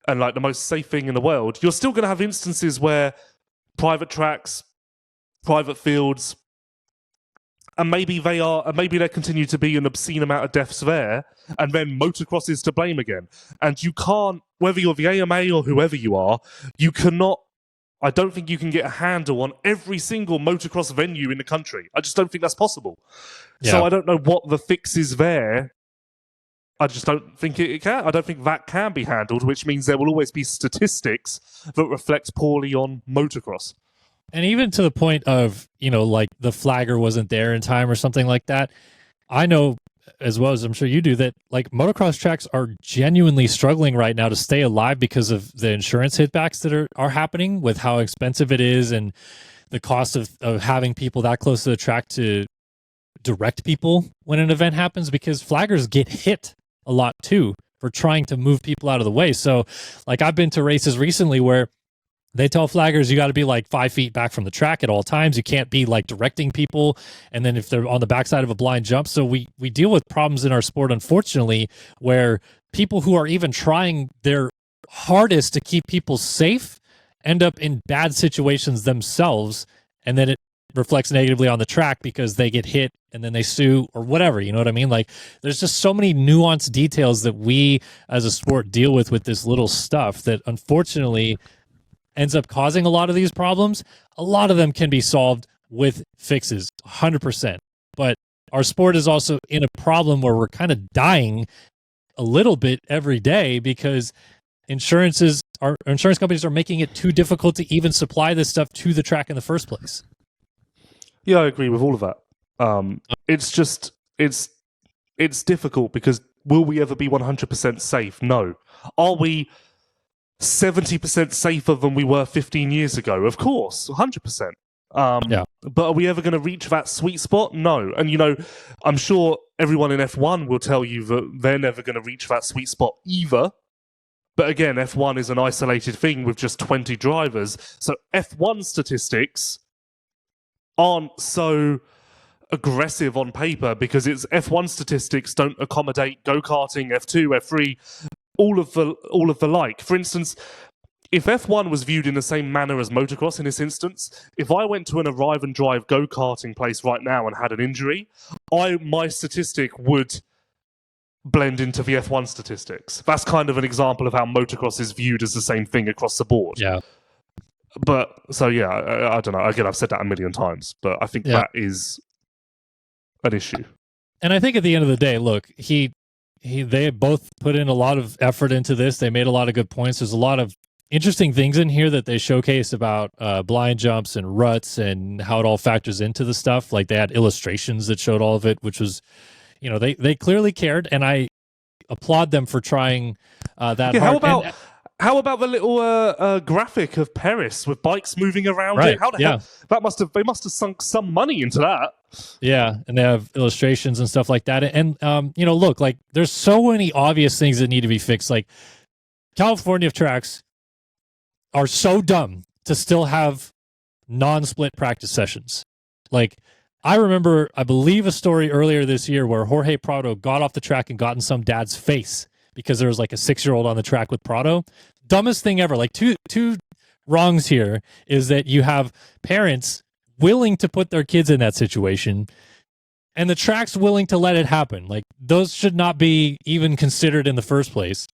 S4: and like the most safe thing in the world, you're still going to have instances where private tracks, private fields, and maybe there continue to be an obscene amount of deaths there, and then motocross is to blame again. And you can't, whether you're the AMA or whoever you are, you cannot, I don't think you can get a handle on every single motocross venue in the country. I just don't think that's possible. Yeah. So I don't know what the fix is there. I just don't think it can. I don't think that can be handled, which means there will always be statistics that reflect poorly on motocross.
S3: And even to the point of, like the flagger wasn't there in time or something like that. I know, as well as I'm sure you do, that like motocross tracks are genuinely struggling right now to stay alive because of the insurance hitbacks that are happening with how expensive it is and the cost of having people that close to the track to direct people when an event happens, because flaggers get hit a lot too for trying to move people out of the way. So like I've been to races recently where they tell flaggers you got to be like 5 feet back from the track at all times. You can't be like directing people. And then if they're on the backside of a blind jump. So we deal with problems in our sport, unfortunately, where people who are even trying their hardest to keep people safe end up in bad situations themselves. And then it reflects negatively on the track because they get hit and then they sue or whatever. You know what I mean? Like there's just so many nuanced details that we as a sport deal with this little stuff that unfortunately ends up causing a lot of these problems. A lot of them can be solved with fixes, 100%. But our sport is also in a problem where we're kind of dying a little bit every day because insurance companies are making it too difficult to even supply this stuff to the track in the first place.
S4: Yeah, I agree with all of that. It's difficult because will we ever be 100% safe? No. Are we 70% safer than we were 15 years ago? Of course, 100%. But are we ever going to reach that sweet spot? No. And, I'm sure everyone in F1 will tell you that they're never going to reach that sweet spot either. But again, F1 is an isolated thing with just 20 drivers. So F1 statistics aren't so aggressive on paper because it's F1 statistics don't accommodate go-karting, F2, F3, all of the like. For instance, if F1 was viewed in the same manner as motocross in this instance, if I went to an arrive and drive go-karting place right now and had an injury, my statistic would blend into the F1 statistics. That's kind of an example of how motocross is viewed as the same thing across the board. Yeah. But, so yeah, I don't know. Again, I've said that a million times, but I think that is an issue.
S3: And I think at the end of the day, look, they both put in a lot of effort into this. They made a lot of good points. There's a lot of interesting things in here that they showcase about blind jumps and ruts and how it all factors into the stuff. Like they had illustrations that showed all of it, which was, they clearly cared, and I applaud them for trying that hard.
S4: How about the little graphic of Paris with bikes moving around it? How the hell? They must have sunk some money into that.
S3: Yeah, and they have illustrations and stuff like that. And look, like there's so many obvious things that need to be fixed. Like California tracks are so dumb to still have non-split practice sessions. Like I remember, I believe a story earlier this year where Jorge Prado got off the track and got in some dad's face because there was like a 6-year-old on the track with Prado. Dumbest thing ever. Like two wrongs here is that you have parents willing to put their kids in that situation and the track's willing to let it happen. Like those should not be even considered in the first place.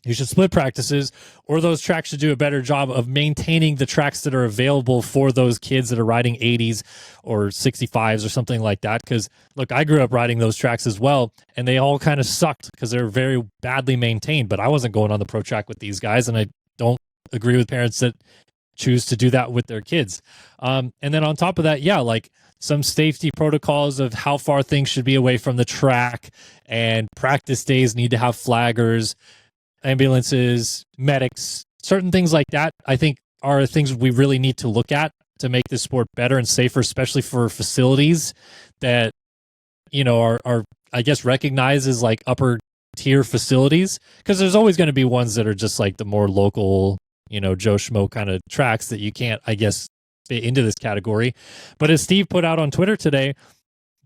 S3: You should split practices, or those tracks should do a better job of maintaining the tracks that are available for those kids that are riding 80s or 65s or something like that. Because, look, I grew up riding those tracks as well, and they all kind of sucked because they're very badly maintained. But I wasn't going on the pro track with these guys, and I don't agree with parents that choose to do that with their kids. And then on top of that, yeah, like some safety protocols of how far things should be away from the track, and practice days need to have flaggers, ambulances, medics, certain things like that, I think are things we really need to look at to make this sport better and safer, especially for facilities that, you know, are I guess recognized as like upper tier facilities, because there's always going to be ones that are just like the more local, you know, Joe Schmo kind of tracks that you can't, I guess, fit into this category. But as Steve put out on Twitter today,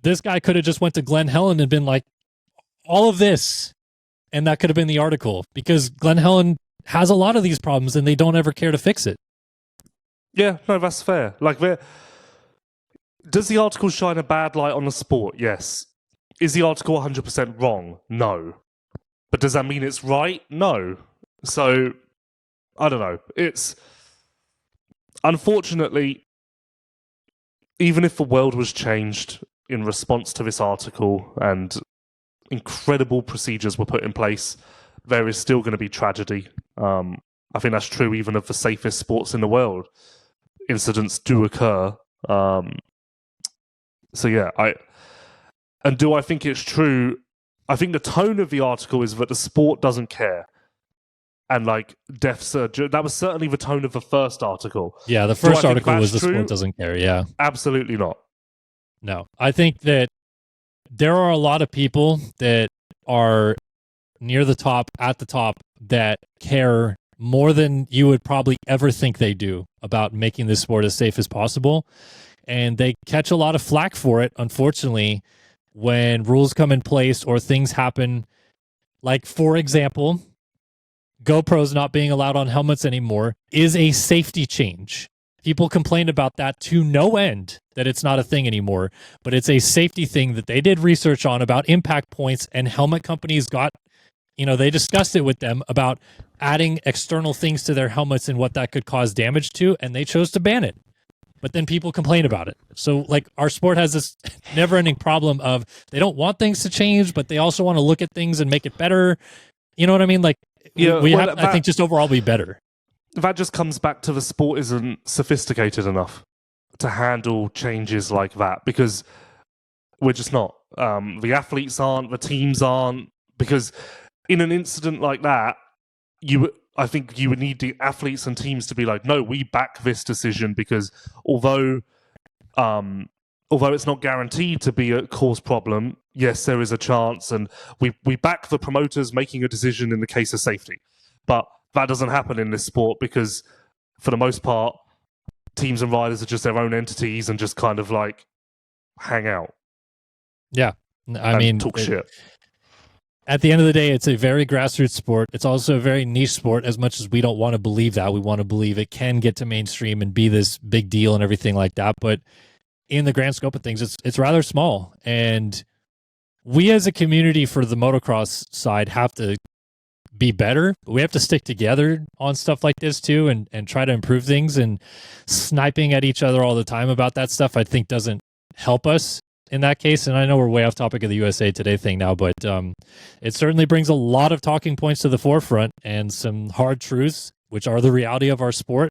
S3: this guy could have just went to Glen Helen and been like, all of this, and that could have been the article, because Glen Helen has a lot of these problems and they don't ever care to fix it.
S4: Yeah, no, that's fair. Like, does the article shine a bad light on the sport? Yes. Is the article 100% wrong? No. But does that mean it's right? No. So, I don't know. It's, unfortunately, even if the world was changed in response to this article and incredible procedures were put in place, there is still going to be tragedy. I think that's true even of the safest sports in the world. Incidents do occur. So yeah, do I think it's true? I think the tone of the article is that the sport doesn't care. And like deaths are, that was certainly the tone of the first article.
S3: Yeah, the first article was the sport doesn't care. Yeah.
S4: Absolutely not.
S3: No. I think that there are a lot of people that are near the top, at the top, that care more than you would probably ever think they do about making this sport as safe as possible. And they catch a lot of flack for it, unfortunately, when rules come in place or things happen. Like, for example, GoPros not being allowed on helmets anymore is a safety change. People complain about that to no end, that it's not a thing anymore, but it's a safety thing that they did research on about impact points, and helmet companies got, you know, they discussed it with them about adding external things to their helmets and what that could cause damage to, and they chose to ban it. But then people complain about it. So, like, our sport has this never-ending problem of they don't want things to change, but they also want to look at things and make it better. You know what I mean? Like,
S4: yeah,
S3: we have, I think, just overall be better.
S4: That just comes back to the sport isn't sophisticated enough to handle changes like that, because we're just not. The athletes aren't, the teams aren't, because in an incident like that, I think you would need the athletes and teams to be like, no, we back this decision, because although it's not guaranteed to be a cause problem, yes, there is a chance, and we back the promoters making a decision in the case of safety. But that doesn't happen in this sport, because for the most part, teams and riders are just their own entities and just kind of like hang out.
S3: Yeah. I mean,
S4: talk shit.
S3: At the end of the day, it's a very grassroots sport. It's also a very niche sport, as much as we don't want to believe that. We want to believe it can get to mainstream and be this big deal and everything like that. But in the grand scope of things, it's rather small. And we as a community for the motocross side have to be better. But we have to stick together on stuff like this too, and try to improve things. And sniping at each other all the time about that stuff, I think, doesn't help us in that case. And I know we're way off topic of the USA Today thing now, but it certainly brings a lot of talking points to the forefront and some hard truths, which are the reality of our sport.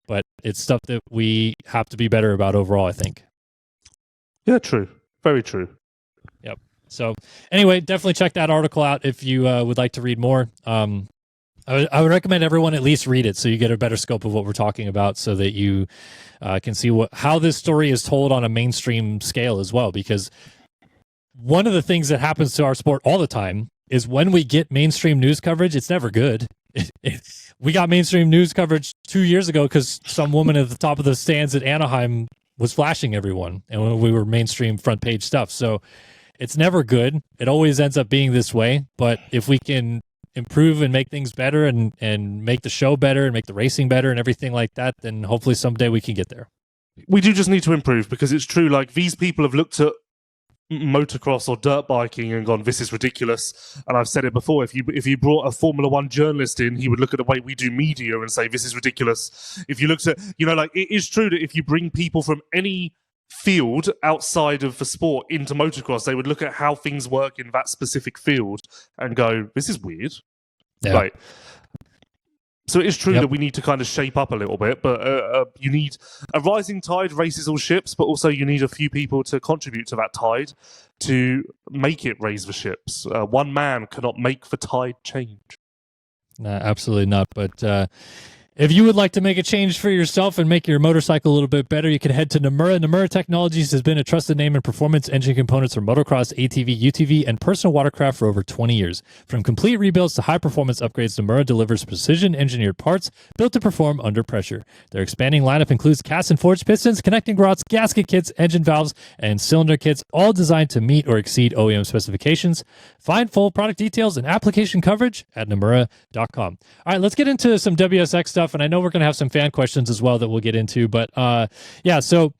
S3: But it's stuff that we have to be better about overall, I think.
S4: Yeah, true. Very true.
S3: Yep. So anyway, definitely check that article out if you would like to read more. I would recommend everyone at least read it so you get a better scope of what we're talking about, so that you can see how this story is told on a mainstream scale as well. Because one of the things that happens to our sport all the time is when we get mainstream news coverage, it's never good. We got mainstream news coverage 2 years ago because some woman at the top of the stands at Anaheim was flashing everyone, and we were mainstream front page stuff. So it's never good. It always ends up being this way. But if we can improve and make things better and make the show better and make the racing better and everything like that, then hopefully someday we can get there.
S4: We do just need to improve, because it's true, like, these people have looked at motocross or dirt biking and gone, this is ridiculous. And I've said it before, if you brought a Formula One journalist in, he would look at the way we do media and say, this is ridiculous. If you looked at, it is true that if you bring people from any field outside of the sport into motocross, they would look at how things work in that specific field and go, this is weird.
S3: Yeah.
S4: Right. So it is true that we need to kind of shape up a little bit, but you need a rising tide raises all ships, but also you need a few people to contribute to that tide to make it raise the ships. One man cannot make the tide change.
S3: No, absolutely not. But if you would like to make a change for yourself and make your motorcycle a little bit better, you can head to Namura. Namura Technologies has been a trusted name in performance engine components for motocross, ATV, UTV, and personal watercraft for over 20 years. From complete rebuilds to high-performance upgrades, Namura delivers precision-engineered parts built to perform under pressure. Their expanding lineup includes cast and forged pistons, connecting rods, gasket kits, engine valves, and cylinder kits, all designed to meet or exceed OEM specifications. Find full product details and application coverage at Namura.com. All right, let's get into some WSX stuff. And I know we're going to have some fan questions as well that we'll get into. But so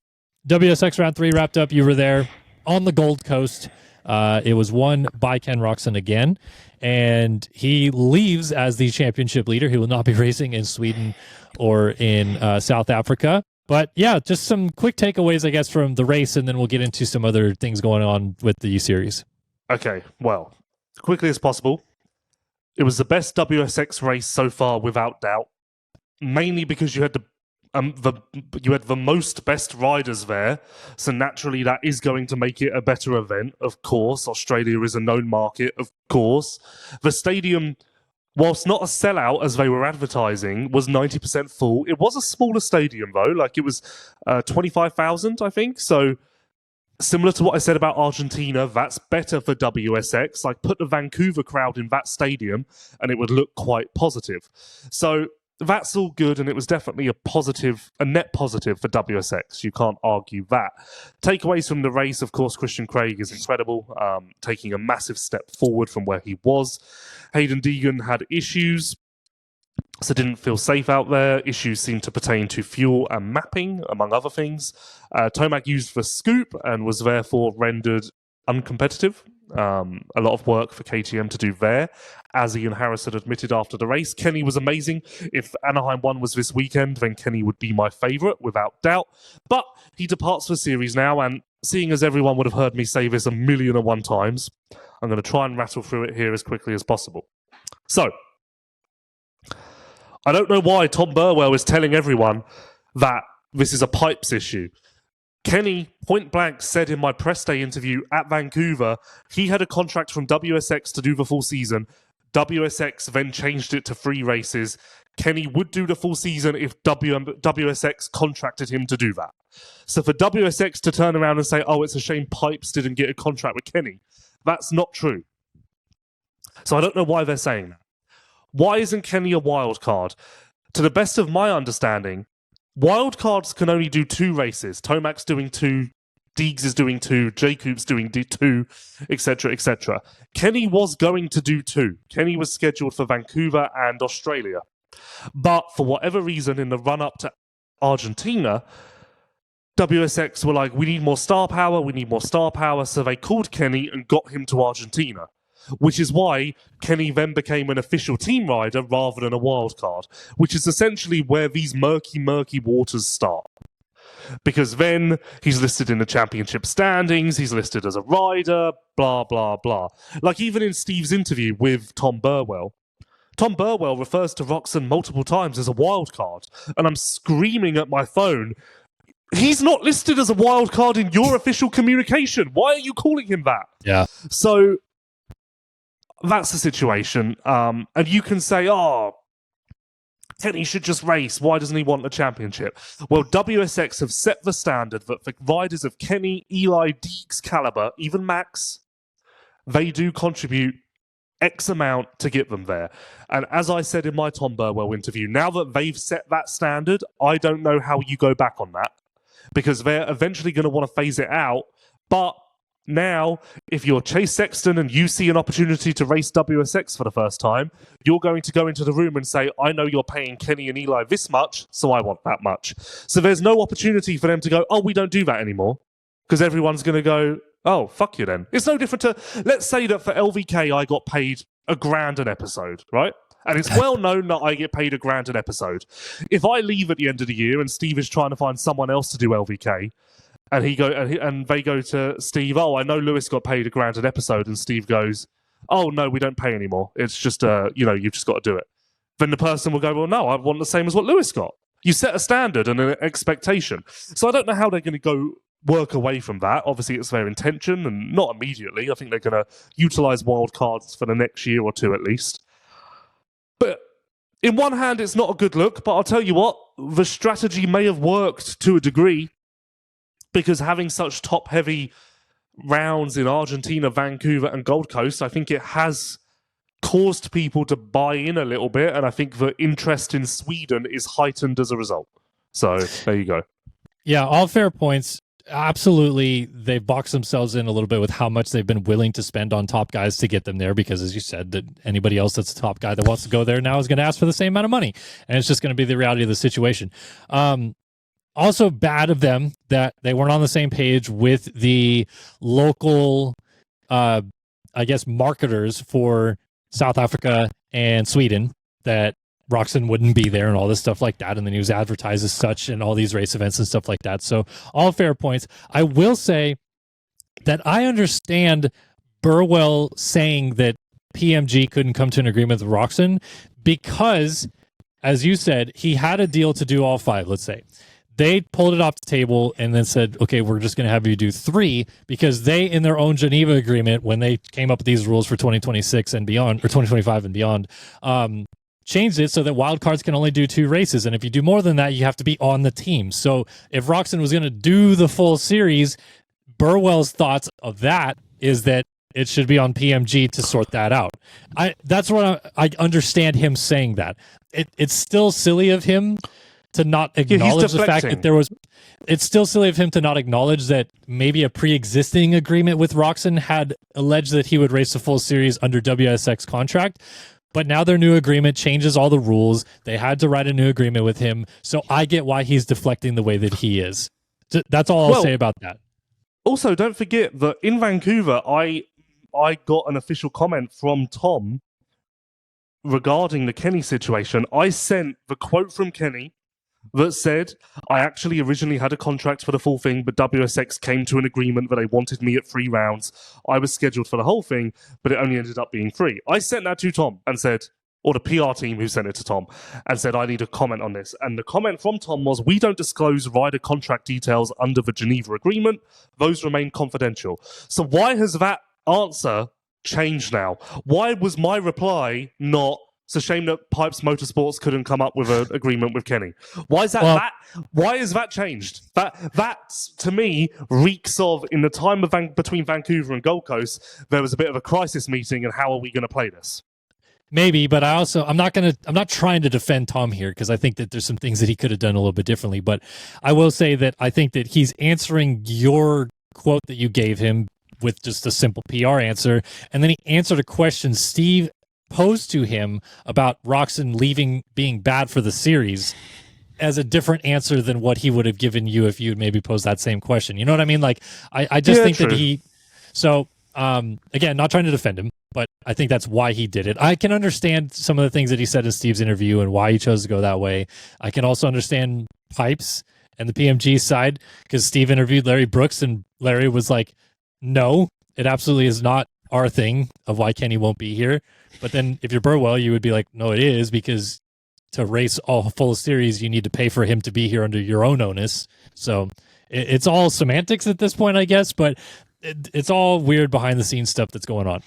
S3: WSX Round 3 wrapped up. You were there on the Gold Coast. It was won by Ken Roczen again. And he leaves as the championship leader. He will not be racing in Sweden or in South Africa. But yeah, just some quick takeaways, I guess, from the race. And then we'll get into some other things going on with the U-Series.
S4: Okay, well, as quickly as possible. It was the best WSX race so far, without doubt. Mainly because you had the most best riders there, so naturally that is going to make it a better event. Of course, Australia is a known market. Of course, the stadium, whilst not a sellout as they were advertising, was 90% full. It was a smaller stadium though, like it was 25,000, I think. So similar to what I said about Argentina, that's better for WSX. Like put the Vancouver crowd in that stadium, and it would look quite positive. So that's all good, and it was definitely a net positive for WSX. You can't argue that. Takeaways from the race, of course, Christian Craig is incredible, taking a massive step forward from where he was. Hayden Deegan had issues, so didn't feel safe out there. Issues seemed to pertain to fuel and mapping, among other things. Tomac used the scoop and was therefore rendered uncompetitive. A lot of work for KTM to do there, as Ian Harris had admitted after the race. Kenny was amazing. If Anaheim 1 was this weekend, then Kenny would be my favourite, without doubt. But he departs the series now, and seeing as everyone would have heard me say this 1,000,001 times, I'm going to try and rattle through it here as quickly as possible. So, I don't know why Tom Burwell is telling everyone that this is a pipes issue. Kenny, point blank, said in my press day interview at Vancouver, he had a contract from WSX to do the full season. WSX then changed it to 3 races. Kenny would do the full season if WSX contracted him to do that. So for WSX to turn around and say, oh, it's a shame Pipes didn't get a contract with Kenny, that's not true. So I don't know why they're saying that. Why isn't Kenny a wild card? To the best of my understanding, wildcards can only do 2 races. Tomac's doing 2, Deegs is doing 2, Jacob's doing 2, etc., etc. Kenny was going to do 2. Kenny was scheduled for Vancouver and Australia. But for whatever reason, in the run-up to Argentina, WSX were like, we need more star power, so they called Kenny and got him to Argentina. Which is why Kenny then became an official team rider rather than a wild card, which is essentially where these murky waters start. Because then he's listed in the championship standings, he's listed as a rider, blah, blah, blah. Like even in Steve's interview with Tom Burwell refers to Roczen multiple times as a wild card, and I'm screaming at my phone, he's not listed as a wild card in your official communication. Why are you calling him that?
S3: Yeah.
S4: So that's the situation. And you can say, oh, Kenny should just race. Why doesn't he want a championship? Well, WSX have set the standard that for riders of Kenny, Eli, Deeks caliber, even Max, they do contribute X amount to get them there. And as I said in my Tom Burwell interview, now that they've set that standard, I don't know how you go back on that, because they're eventually going to want to phase it out. But now, if you're Chase Sexton and you see an opportunity to race WSX for the first time, you're going to go into the room and say, I know you're paying Kenny and Eli this much, so I want that much. So there's no opportunity for them to go, oh, we don't do that anymore. Because everyone's going to go, Oh, fuck you then. It's no different to, let's say that for LVK I got paid $1,000 an episode, right? And it's well known that I get paid $1,000 an episode. If I leave at the end of the year and Steve is trying to find someone else to do LVK, and they go to Steve, oh, I know Lewis got paid $1,000 an episode, and Steve goes, oh no, we don't pay anymore. It's just you've just got to do it. Then the person will go, well, no, I want the same as what Lewis got. You set a standard and an expectation. So I don't know how they're going to go work away from that. Obviously, it's their intention, and not immediately. I think they're going to utilize wild cards for the next year or two at least. But in one hand, it's not a good look, but I'll tell you what, the strategy may have worked to a degree, because having such top-heavy rounds in Argentina, Vancouver, and Gold Coast, I think it has caused people to buy in a little bit, and I think the interest in Sweden is heightened as a result. So there you go.
S3: Yeah, all fair points. Absolutely, they've boxed themselves in a little bit with how much they've been willing to spend on top guys to get them there, because as you said, that anybody else that's a top guy that wants to go there now is going to ask for the same amount of money, and it's just going to be the reality of the situation. Also bad of them that they weren't on the same page with the local, I guess, marketers for South Africa and Sweden, that Roczen wouldn't be there and all this stuff like that, and then he was advertised as such and all these race events and stuff like that. So all fair points. I will say that I understand Burwell saying that PMG couldn't come to an agreement with Roczen because, as you said, he had a deal to do all 5, let's say. They pulled it off the table and then said, okay, we're just going to have you do 3, because they, in their own Geneva agreement, when they came up with these rules for 2026 and beyond, or 2025 and beyond, changed it so that wildcards can only do 2 races. And if you do more than that, you have to be on the team. So if Roczen was going to do the full series, Burwell's thoughts of that is that it should be on PMG to sort that out. That's what I understand him saying that. It's still silly of him to not acknowledge the fact that there was... It's still silly of him to not acknowledge that maybe a pre-existing agreement with Roczen had alleged that he would race the full series under WSX contract. But now their new agreement changes all the rules. They had to write a new agreement with him. So I get why he's deflecting the way that he is. That's all I'll say about that.
S4: Also, don't forget that in Vancouver, I got an official comment from Tom regarding the Kenny situation. I sent the quote from Kenny that said, I actually originally had a contract for the full thing, but WSX came to an agreement that they wanted me at 3 rounds. I was scheduled for the whole thing, but it only ended up being 3. I sent that to Tom and said, or the PR team who sent it to Tom, and said, I need a comment on this. And the comment from Tom was, we don't disclose rider contract details under the Geneva Agreement. Those remain confidential. So why has that answer changed now? Why was my reply not, it's a shame that Pipes Motorsports couldn't come up with an agreement with Kenny? Why is that? Why is that changed? That to me reeks of, in the time of between Vancouver and Gold Coast, there was a bit of a crisis meeting, and how are we going to play this?
S3: Maybe, but I'm not trying to defend Tom here, because I think that there's some things that he could have done a little bit differently. But I will say that I think that he's answering your quote that you gave him with just a simple PR answer, and then he answered a question Steve posed to him about Roczen being bad for the series as a different answer than what he would have given you if you had maybe posed that same question. You know what I mean? Like, I just think
S4: true.
S3: that he... So, again, not trying to defend him, but I think that's why he did it. I can understand some of the things that he said in Steve's interview and why he chose to go that way. I can also understand Pipes and the PMG side, because Steve interviewed Larry Brooks, and Larry was like, no, it absolutely is not our thing of why Kenny won't be here. But then if you're Burwell, you would be like, no, it is, because to race all full series, you need to pay for him to be here under your own onus. So it's all semantics at this point, I guess, but it's all weird behind the scenes stuff that's going on.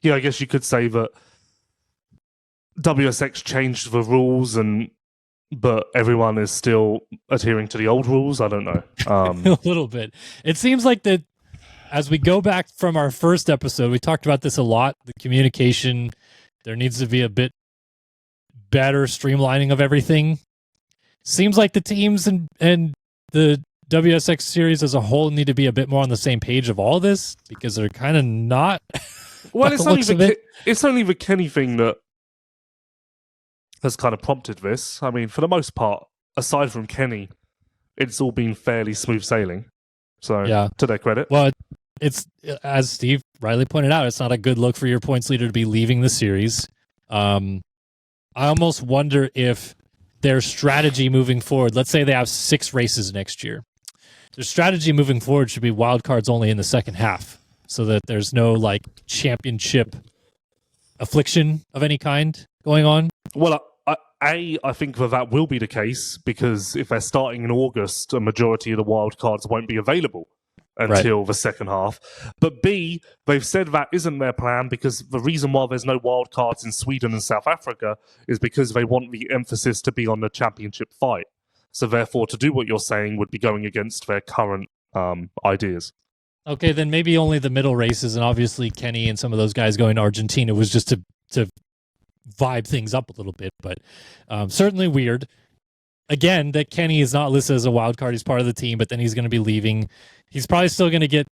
S4: Yeah, I guess you could say that WSX changed the rules, but everyone is still adhering to the old rules. I don't know.
S3: A little bit. It seems like that as we go back from our first episode, we talked about this a lot, the communication, there needs to be a bit better streamlining of everything. Seems like the teams and the WSX series as a whole need to be a bit more on the same page of all this, because they're kind of not.
S4: Well, it's only the Kenny thing that has kind of prompted this. I mean, for the most part, aside from Kenny, it's all been fairly smooth sailing. So,
S3: yeah,
S4: to their credit.
S3: Well, it's, as Steve rightly pointed out, it's not a good look for your points leader to be leaving the series. I almost wonder if their strategy moving forward, let's say they have 6 races next year, their strategy moving forward should be wild cards only in the second half, so that there's no like championship affliction of any kind going on.
S4: Well, I think that will be the case, because if they're starting in August, a majority of the wild cards won't be available until the second half. But B, they've said that isn't their plan, because the reason why there's no wild cards in Sweden and South Africa is because they want the emphasis to be on the championship fight. So therefore, to do what you're saying would be going against their current ideas. Okay,
S3: then maybe only the middle races, and obviously Kenny and some of those guys going to Argentina was just to vibe things up a little bit, but certainly weird. Again, that Kenny is not listed as a wild card. He's part of the team, but then he's going to be leaving. He's probably still going to get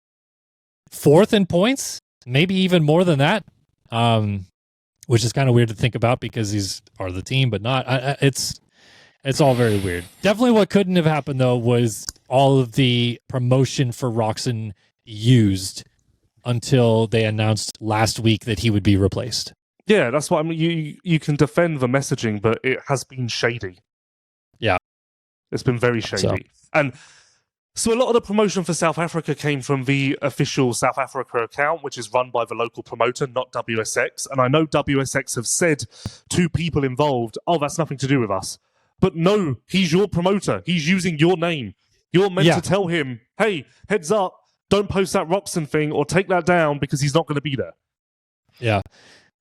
S3: 4th in points, maybe even more than that, which is kind of weird to think about because he's part of the team, but not. It's all very weird. Definitely what couldn't have happened, though, was all of the promotion for Roczen used until they announced last week that he would be replaced.
S4: Yeah, that's what I mean. You can defend the messaging, but it has been shady.
S3: Yeah.
S4: It's been very shady. And so a lot of the promotion for South Africa came from the official South Africa account, which is run by the local promoter, not WSX. And I know WSX have said to people involved, oh, that's nothing to do with us. But no, he's your promoter. He's using your name. You're meant to tell him, hey, heads up, don't post that Roczen thing or take that down because he's not going to be there.
S3: Yeah.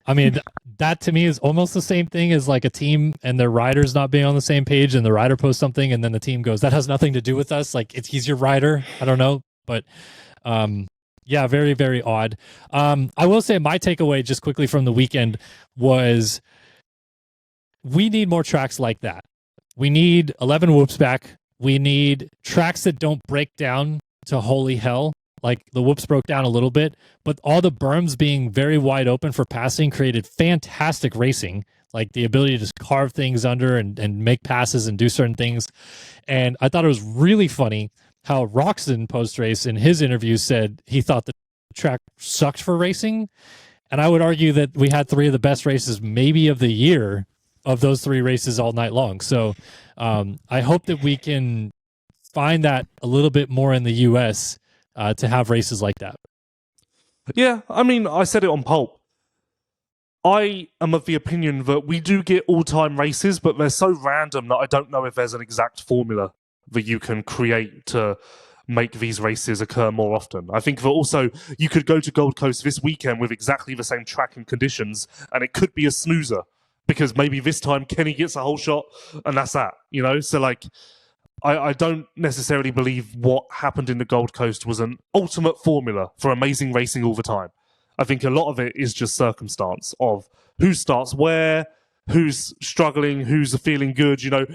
S3: I mean, that to me is almost the same thing as like a team and their riders not being on the same page, and the rider posts something and then the team goes, that has nothing to do with us. Like, he's your rider. I don't know. But yeah, very, very odd. I will say my takeaway just quickly from the weekend was we need more tracks like that. We need 11 whoops back. We need tracks that don't break down to holy hell. Like the whoops broke down a little bit, but all the berms being very wide open for passing created fantastic racing, like the ability to just carve things under and make passes and do certain things. And I thought it was really funny how Roczen post-race in his interview said he thought the track sucked for racing. And I would argue that we had 3 of the best races maybe of the year of those 3 races all night long. So I hope that we can find that a little bit more in the U.S., to have races like that.
S4: Yeah, I mean, I said it on Pulp. I am of the opinion that we do get all-time races, but they're so random that I don't know if there's an exact formula that you can create to make these races occur more often. I think that also you could go to Gold Coast this weekend with exactly the same track and conditions, and it could be a snoozer, because maybe this time Kenny gets a whole shot, and that's that, you know? So, like, I don't necessarily believe what happened in the Gold Coast was an ultimate formula for amazing racing all the time. I think a lot of it is just circumstance of who starts where, who's struggling, who's feeling good. You know,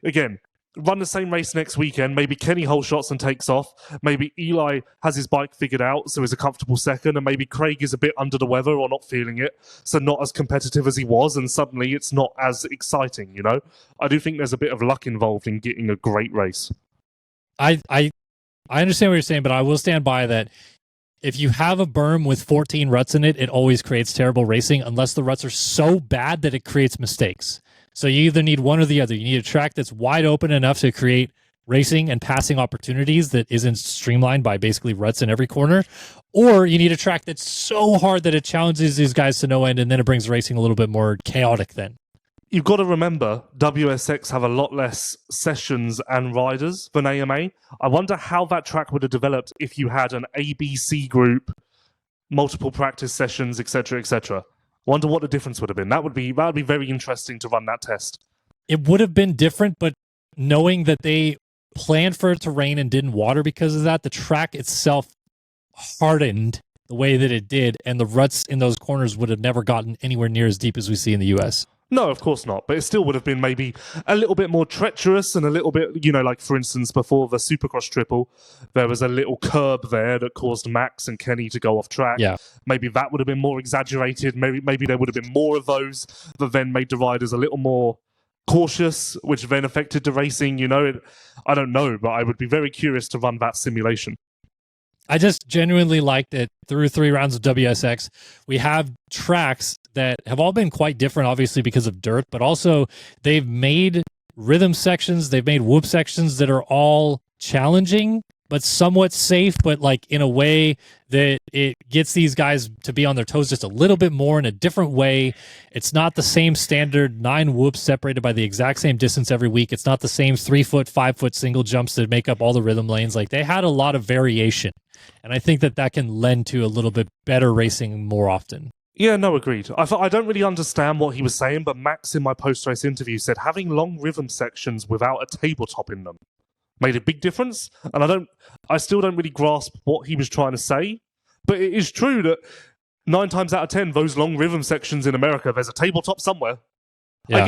S4: again, run the same race next weekend. Maybe Kenny whole shots and takes off. Maybe Eli has his bike figured out, so is a comfortable second. And maybe Craig is a bit under the weather or not feeling it, so not as competitive as he was. And suddenly it's not as exciting, you know? I do think there's a bit of luck involved in getting a great race.
S3: I understand what you're saying, but I will stand by that. If you have a berm with 14 ruts in it, it always creates terrible racing unless the ruts are so bad that it creates mistakes. So you either need one or the other. You need a track that's wide open enough to create racing and passing opportunities that isn't streamlined by basically ruts in every corner, or you need a track that's so hard that it challenges these guys to no end, and then it brings racing a little bit more chaotic then.
S4: You've got to remember, WSX have a lot less sessions and riders than AMA. I wonder how that track would have developed if you had an ABC group, multiple practice sessions, etc., etc. Wonder what the difference would have been. That would be very interesting to run that test.
S3: It would have been different, but knowing that they planned for it to rain and didn't water because of that, the track itself hardened the way that it did, and the ruts in those corners would have never gotten anywhere near as deep as we see in the US.
S4: No, of course not. But it still would have been maybe a little bit more treacherous and a little bit, you know, like for instance, before the Supercross triple, there was a little curb there that caused Max and Kenny to go off track.
S3: Yeah.
S4: Maybe that would have been more exaggerated. Maybe there would have been more of those that then made the riders a little more cautious, which then affected the racing. I don't know, but I would be very curious to run that simulation.
S3: I just genuinely like that through 3 rounds of WSX, we have tracks that have all been quite different, obviously because of dirt, but also they've made rhythm sections, they've made whoop sections that are all challenging, but somewhat safe, but like in a way that it gets these guys to be on their toes just a little bit more in a different way. It's not the same standard 9 whoops separated by the exact same distance every week. It's not the same 3-foot, 5-foot single jumps that make up all the rhythm lanes. Like they had a lot of variation. And I think that can lend to a little bit better racing more often.
S4: Yeah, no, agreed. I don't really understand what he was saying, but Max in my post-race interview said having long rhythm sections without a tabletop in them made a big difference. And I still don't really grasp what he was trying to say. But it is true that 9 times out of 10, those long rhythm sections in America, there's a tabletop somewhere. Yeah.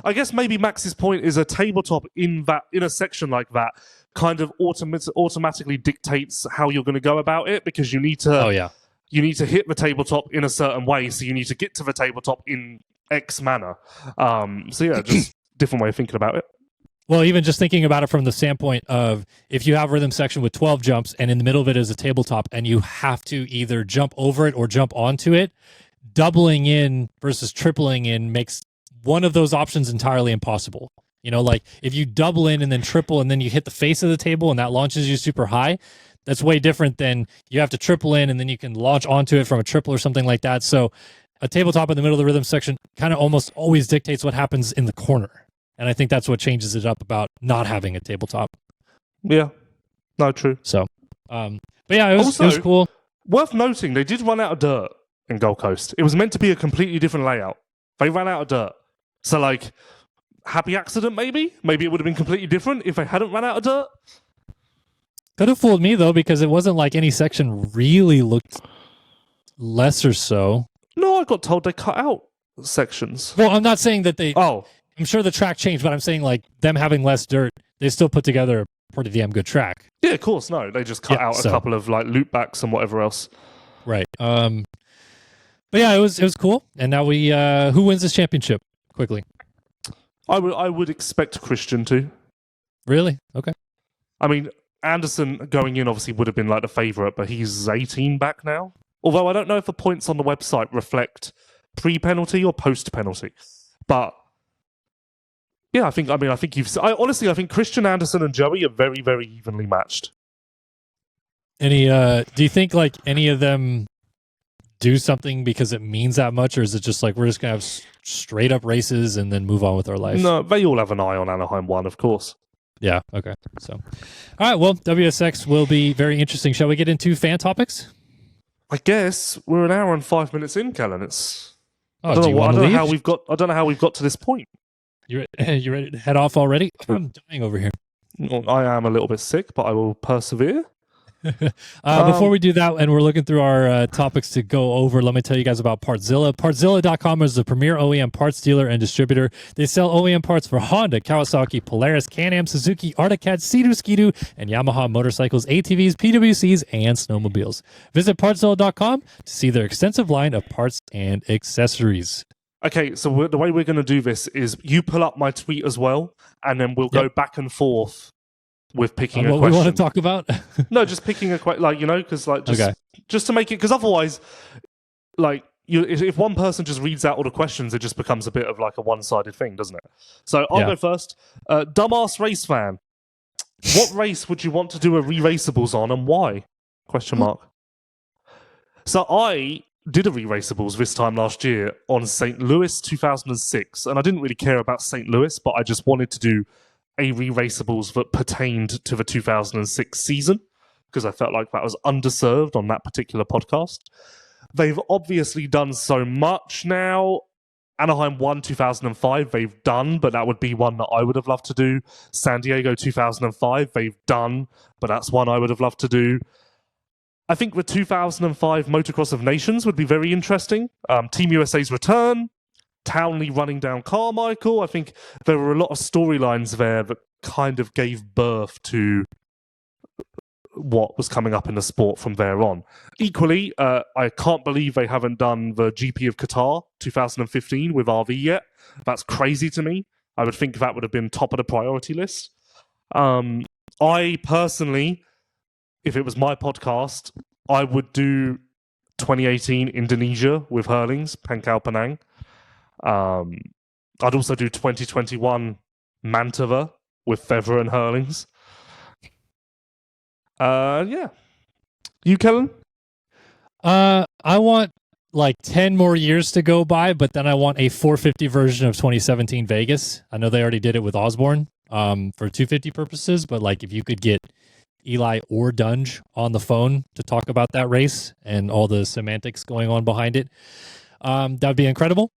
S4: I guess maybe Max's point is a tabletop in a section like that kind of automatically dictates how you're going to go about it, because you need to you need to hit the tabletop in a certain way, so you need to get to the tabletop in X manner. So yeah, just different way of thinking about it.
S3: Well, even just thinking about it from the standpoint of if you have a rhythm section with 12 jumps and in the middle of it is a tabletop and you have to either jump over it or jump onto it, doubling in versus tripling in makes one of those options entirely impossible. Like if you double in and then triple and then you hit the face of the table and that launches you super high, that's way different than you have to triple in and then you can launch onto it from a triple or something like that. So a tabletop in the middle of the rhythm section kind of almost always dictates what happens in the corner. And I think that's what changes it up about not having a tabletop.
S4: Yeah. No, true.
S3: So, but yeah, it was cool.
S4: Worth noting, they did run out of dirt in Gold Coast. It was meant to be a completely different layout. They ran out of dirt. So, like, happy accident, maybe? Maybe it would have been completely different if they hadn't run out of dirt.
S3: Could have fooled me, though, because it wasn't like any section really looked less or so.
S4: No, I got told they cut out sections.
S3: Well, I'm not saying that they...
S4: Oh.
S3: I'm sure the track changed, but I'm saying, like, them having less dirt, they still put together a pretty damn good track.
S4: Yeah, of course. No, they just cut out a couple of, like, loopbacks and whatever else.
S3: Right. But yeah, it was cool. And now we... who wins this championship? Quickly.
S4: I would expect Christian to.
S3: Really? Okay.
S4: I mean, Anderson going in obviously would have been like the favourite, but he's 18 back now. Although I don't know if the points on the website reflect pre-penalty or post-penalty. But yeah, I think honestly, I think Christian, Anderson and Joey are very, very evenly matched.
S3: Do you think like any of them do something because it means that much, or is it just like we're just gonna have straight up races and then move on with our life?
S4: No, they all have an eye on Anaheim 1, of course.
S3: Yeah, okay. So, all right, well, WSX will be very interesting. Shall we get into fan topics?
S4: I guess we're an hour and 5 minutes in, Kellen.
S3: I don't know
S4: how we've got to this point.
S3: You ready to head off already? I'm dying over here.
S4: I am a little bit sick, but I will persevere.
S3: Before we do that, and we're looking through our topics to go over, let me tell you guys about Partzilla. Partzilla.com is the premier OEM parts dealer and distributor. They sell OEM parts for Honda, Kawasaki, Polaris, Can-Am, Suzuki, Arctic, Sea-Doo, Ski-Doo, and Yamaha motorcycles, ATVs, PWCs, and snowmobiles. Visit Partzilla.com to see their extensive line of parts and accessories.
S4: Okay, so the way we're going to do this is you pull up my tweet as well, and then we'll go back and forth with picking a question.
S3: What we want to talk about?
S4: No, just picking a question, like, because like just to make it, because otherwise, like, if one person just reads out all the questions, it just becomes a bit of like a one-sided thing, doesn't it? So I'll go first. Dumbass race fan, what race would you want to do a re-raceables on, and why? Question mark. So I did a re-raceables this time last year on St. Louis 2006, and I didn't really care about St. Louis, but I just wanted to do a re-raceables that pertained to the 2006 season, because I felt like that was underserved on that particular podcast. They've obviously done so much now. Anaheim 1 2005, they've done, but that would be one that I would have loved to do. San Diego 2005, they've done, but that's one I would have loved to do. I think the 2005 Motocross of Nations would be very interesting. Team USA's return, Townley running down Carmichael. I think there were a lot of storylines there that kind of gave birth to what was coming up in the sport from there on. Equally, I can't believe they haven't done the GP of Qatar 2015 with RV yet. That's crazy to me. I would think that would have been top of the priority list. I personally, if it was my podcast, I would do 2018 Indonesia with Herlings, Pankau Penang. I'd also do 2021 Mantova with Feather and Herlings. Yeah. You, Kellen?
S3: I want like 10 more years to go by, but then I want a 450 version of 2017 Vegas. I know they already did it with Osborne for 250 purposes, but like if you could get Eli or Dunge on the phone to talk about that race and all the semantics going on behind it, that would be incredible.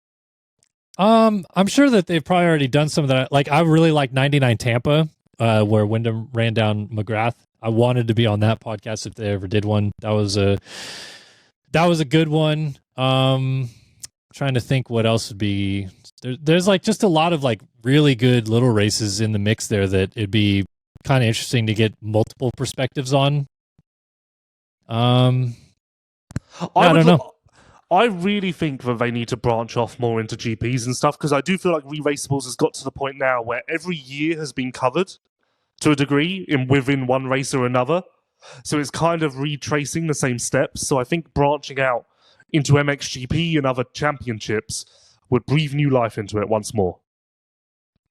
S3: I'm sure that they've probably already done some of that. Like I really like 99 Tampa, where Wyndham ran down McGrath. I wanted to be on that podcast if they ever did one. That was a good one. Trying to think what else would be. There's like just a lot of like really good little races in the mix there that it'd be kind of interesting to get multiple perspectives on. I don't know.
S4: I really think that they need to branch off more into GPs and stuff, because I do feel like Re-Raceables has got to the point now where every year has been covered to a degree within one race or another. So it's kind of retracing the same steps. So I think branching out into MXGP and other championships would breathe new life into it once more.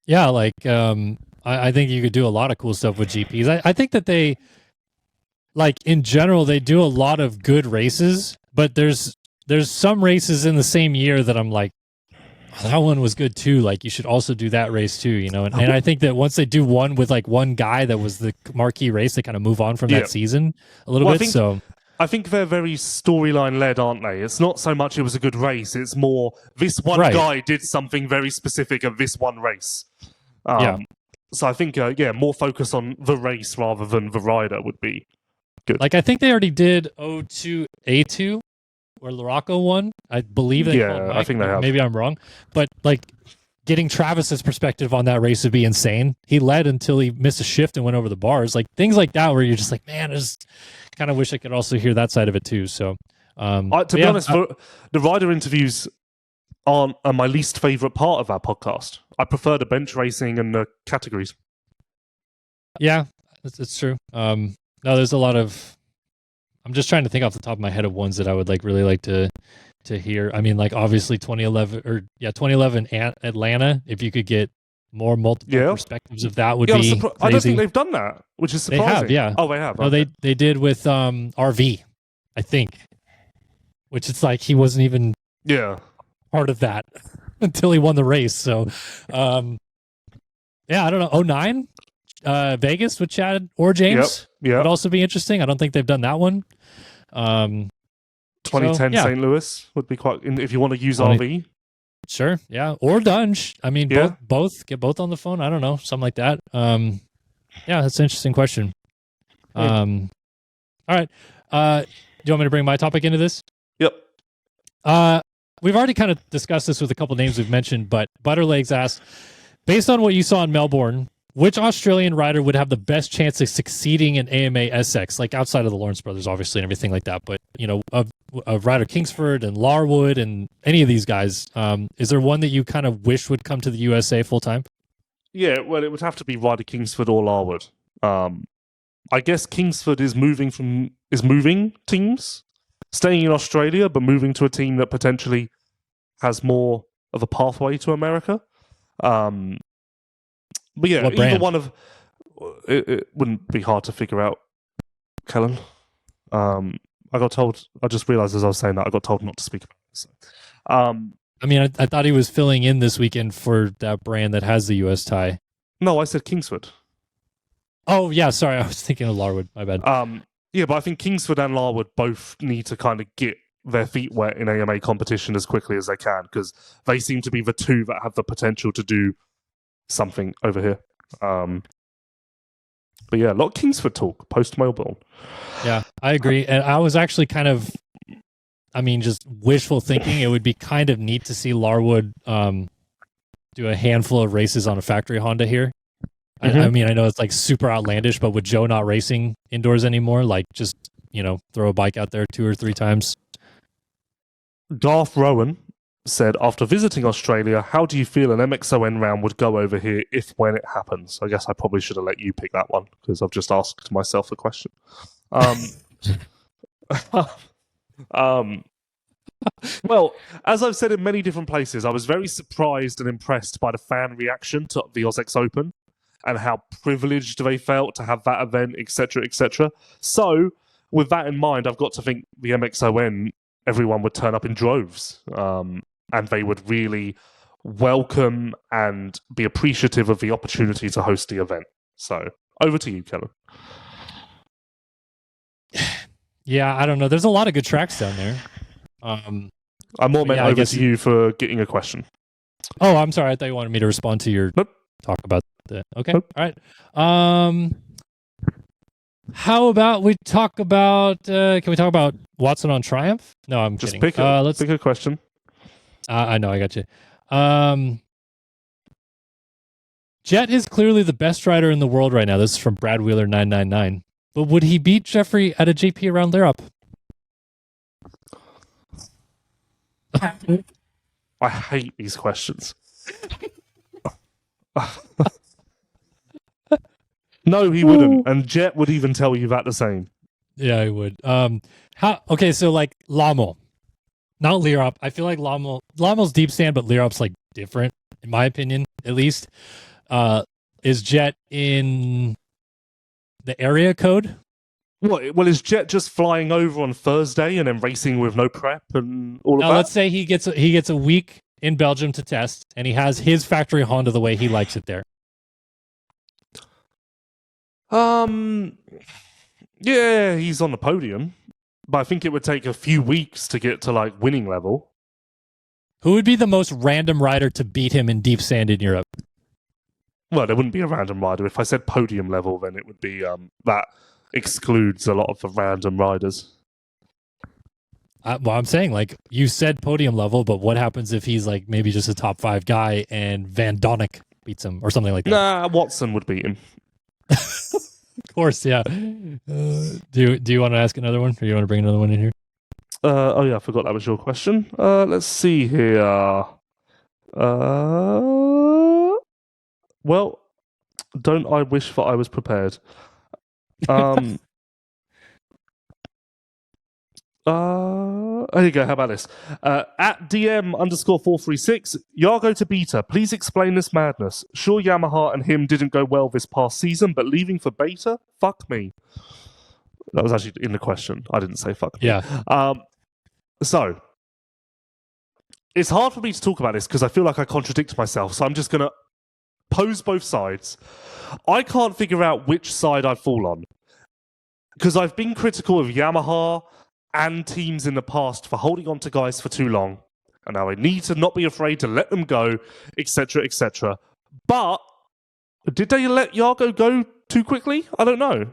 S3: Yeah, like I think you could do a lot of cool stuff with GPs. I think that they, like in general, they do a lot of good races, but there's some races in the same year that I'm like, oh, that one was good too. Like you should also do that race too, you know? And I think that once they do one with like one guy that was the marquee race, they kind of move on from that season a little bit.
S4: I think they're very storyline led, aren't they? It's not so much it was a good race. It's more this one guy did something very specific at this one race. So I think, more focus on the race rather than the rider would be good.
S3: Like I think they already did O2A2 or Larocco won. I believe they called Mike.
S4: I think they have.
S3: Maybe I'm wrong. But like getting Travis's perspective on that race would be insane. He led until he missed a shift and went over the bars. Like things like that where you're just like, man, I just kind of wish I could also hear that side of it too. So
S4: to be honest, the rider interviews are my least favorite part of our podcast. I prefer the bench racing and the categories.
S3: Yeah, it's true. No, there's a lot of. I'm just trying to think off the top of my head of ones that I would like really like to hear. I mean, like obviously 2011 Atlanta. If you could get more multiple perspectives of that would be crazy.
S4: I don't think they've done that, which is surprising.
S3: They have, yeah.
S4: Oh, they have.
S3: No,
S4: okay.
S3: they did with RV, I think. Which it's like he wasn't even part of that until he won the race. So, I don't know. 09 Vegas with Chad or James would also be interesting. I don't think they've done that one.
S4: 2010 St. Louis would be quite, if you want to use RV.
S3: Sure, yeah. Or Dunge. I mean, both. Get both on the phone. I don't know. Something like that. That's an interesting question. All right. Do you want me to bring my topic into this?
S4: Yep.
S3: We've already kind of discussed this with a couple names we've mentioned, but Butterlegs asked, based on what you saw in Melbourne, which Australian rider would have the best chance of succeeding in AMA SX, like outside of the Lawrence brothers, obviously, and everything like that, but, you know, of Ryder Kingsford and Larwood and any of these guys, is there one that you kind of wish would come to the USA full-time?
S4: Yeah, well, it would have to be Ryder Kingsford or Larwood. I guess Kingsford is moving teams, staying in Australia, but moving to a team that potentially has more of a pathway to America. But yeah, either one of it wouldn't be hard to figure out. Kellen, I got told. I just realized as I was saying that I got told not to speak about this.
S3: I mean, I thought he was filling in this weekend for that brand that has the US tie.
S4: No, I said Kingsford.
S3: Oh yeah, sorry, I was thinking of Larwood. My bad.
S4: Yeah, but I think Kingsford and Larwood both need to kind of get their feet wet in AMA competition as quickly as they can, because they seem to be the two that have the potential to do something over here. But yeah, a lot of Kingsford talk post Melbourne.
S3: Yeah, I agree. And I was actually kind of, I mean, just wishful thinking. It would be kind of neat to see Larwood do a handful of races on a factory Honda here. Mm-hmm. I mean, I know it's like super outlandish, but with Joe not racing indoors anymore, like just, you know, throw a bike out there 2 or 3 times.
S4: Garth Rowan said, after visiting Australia, how do you feel an MXON round would go over here if when it happens? I guess I probably should have let you pick that one because I've just asked myself the question. Well, as I've said in many different places, I was very surprised and impressed by the fan reaction to the AUSX Open and how privileged they felt to have that event, etc., etc. So, with that in mind, I've got to think the MXON, everyone would turn up in droves, and they would really welcome and be appreciative of the opportunity to host the event. So, over to you, Kellen.
S3: Yeah, I don't know. There's a lot of good tracks down there.
S4: I'm more meant over to you for getting a question.
S3: Oh, I'm sorry. I thought you wanted me to respond to your talk about that. Okay. Nope. All right. How about we talk about, can we talk about Watson on Triumph? No, I'm just kidding.
S4: Let's pick a question.
S3: I know, I got you. Jet is clearly the best rider in the world right now. This is from Brad Wheeler 999. But would he beat Jeffrey at a GP around Leatt?
S4: I hate these questions. No, he wouldn't. And Jet would even tell you that the same.
S3: Yeah, he would. Okay, so like Lamo. Not Leatt. I feel like Lamo's deep sand, but Leatt's like different, in my opinion, at least. Is Jet in the area code?
S4: Well, is Jet just flying over on Thursday and then racing with no prep and all of that?
S3: Let's say he gets a week in Belgium to test, and he has his factory Honda the way he likes it there.
S4: Yeah, he's on the podium, but I think it would take a few weeks to get to like winning level.
S3: Who would be the most random rider to beat him in deep sand in Europe?
S4: Well, there wouldn't be a random rider. If I said podium level, then it would be that excludes a lot of the random riders.
S3: Well, I'm saying, like, you said podium level, but what happens if he's like maybe just a top 5 guy and Van Donnick beats him or something like that?
S4: Nah, Watson would beat him.
S3: Of course, yeah. Do you want to ask another one, or you want to bring another one in here?
S4: Oh yeah, I forgot that was your question. Let's see here. Well, don't I wish that I was prepared? There you go. How about this? At DM_436, Yargo to Beta, please explain this madness. Sure, Yamaha and him didn't go well this past season, but leaving for Beta? Fuck me. That was actually in the question. I didn't say fuck me.
S3: Yeah.
S4: So, it's hard for me to talk about this because I feel like I contradict myself, so I'm just going to pose both sides. I can't figure out which side I fall on because I've been critical of Yamaha and teams in the past for holding on to guys for too long, and now I need to not be afraid to let them go, etc., etc. But did they let Yargo go too quickly? I don't know.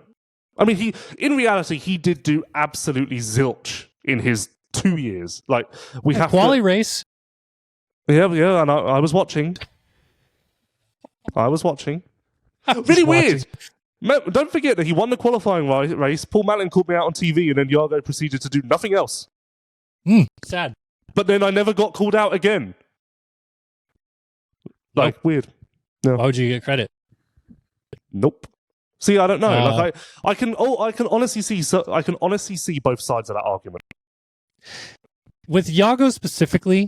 S4: I mean, in reality, he did do absolutely zilch in his 2 years. Like we have
S3: quali race.
S4: Yeah, and I was watching. Really weird. Don't forget that he won the qualifying race. Paul Mallon called me out on TV, and then Yargo proceeded to do nothing else.
S3: Sad.
S4: But then I never got called out again. Like, weird. No.
S3: Why would you get credit?
S4: Nope. See, I don't know. Like I can honestly see both sides of that argument.
S3: With Yargo specifically,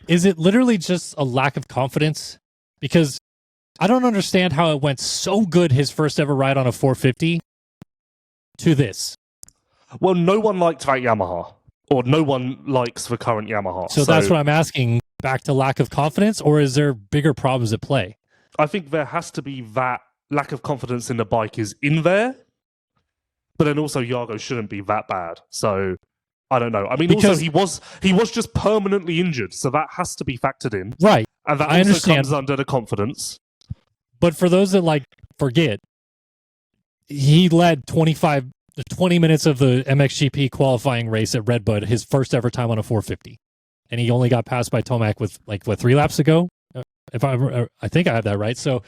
S3: is it literally just a lack of confidence? Because I don't understand how it went so good his first ever ride on a 450 to this.
S4: Well, no one liked that Yamaha, or no one likes the current Yamaha.
S3: So that's what I'm asking, back to lack of confidence, or is there bigger problems at play?
S4: I think there has to be that lack of confidence in the bike is in there, but then also Yargo shouldn't be that bad. So I don't know. I mean, because also he was just permanently injured, so that has to be factored in,
S3: right?
S4: And that also comes under the confidence.
S3: But for those that forget, he led 20 minutes of the MXGP qualifying race at Redbud, his first ever time on a 450, and he only got passed by Tomac with 3 laps ago. If I think I have that right. So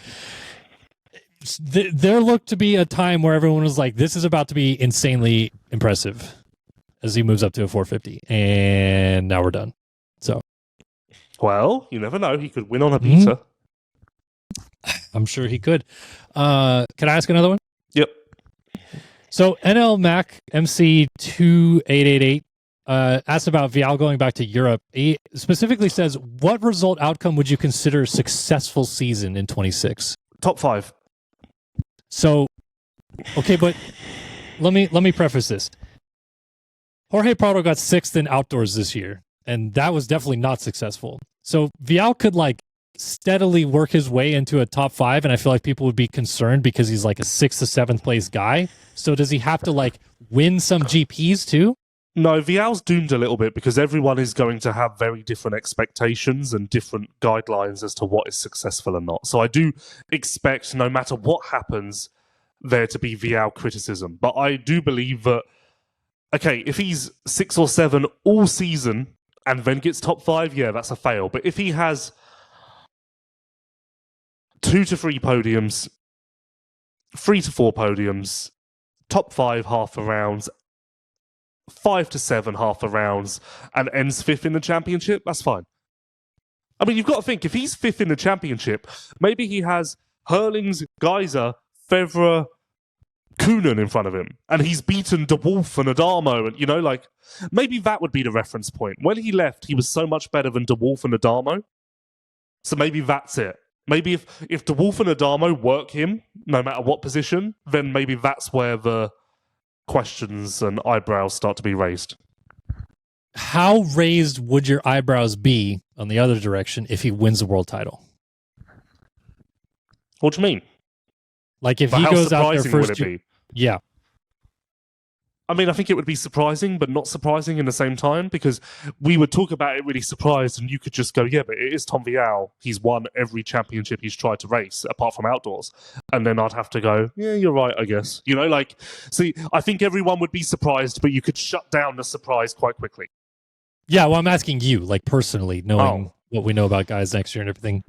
S3: there looked to be a time where everyone was like, "This is about to be insanely impressive," as he moves up to a 450, and now we're done. So
S4: Well, you never know. He could win on a beta.
S3: I'm sure he could. Can I ask another one?
S4: Yep.
S3: So NL Mac MC 2888 asked about Vial going back to Europe. He specifically says, what result outcome would you consider a successful season in 26?
S4: Top 5.
S3: So, okay, but let me preface this. Jorge Prado got 6th in outdoors this year, and that was definitely not successful. So Vial could like steadily work his way into a top 5, and I feel like people would be concerned because he's like a 6th to 7th place guy. So does he have to like win some GPs too?
S4: No, Vial's doomed a little bit because everyone is going to have very different expectations and different guidelines as to what is successful or not. So I do expect, no matter what happens, there to be Vial criticism. But I do believe that, okay, if he's 6 or 7 all season and then gets top 5, yeah, that's a fail. But if he has 2 to 3 podiums, 3 to 4 podiums, top 5 half a rounds, 5 to 7 half a rounds, and ends 5th in the championship, that's fine. I mean, you've got to think, if he's 5th in the championship, maybe he has Herlings, Geyser, Fevre, Koonen in front of him, and he's beaten De Wolf and Adamo, and, you know, like, maybe that would be the reference point. When he left, he was so much better than De Wolf and Adamo, so maybe that's it. Maybe if De Wolf and Adamo work him, no matter what position, then maybe that's where the questions and eyebrows start to be raised.
S3: How raised would your eyebrows be on the other direction if he wins the world title?
S4: What do you mean?
S3: Like if
S4: But
S3: he
S4: how
S3: goes out there
S4: surprising
S3: first,
S4: would it be?
S3: yeah.
S4: I mean, I think it would be surprising, but not surprising in the same time, because we would talk about it really surprised, and you could just go, yeah, but it is Tom Vial. He's won every championship he's tried to race, apart from outdoors. And then I'd have to go, yeah, you're right, I guess. You know, like, see, I think everyone would be surprised, but you could shut down the surprise quite quickly.
S3: Yeah, well, I'm asking you, like, personally, knowing what we know about guys next year and everything.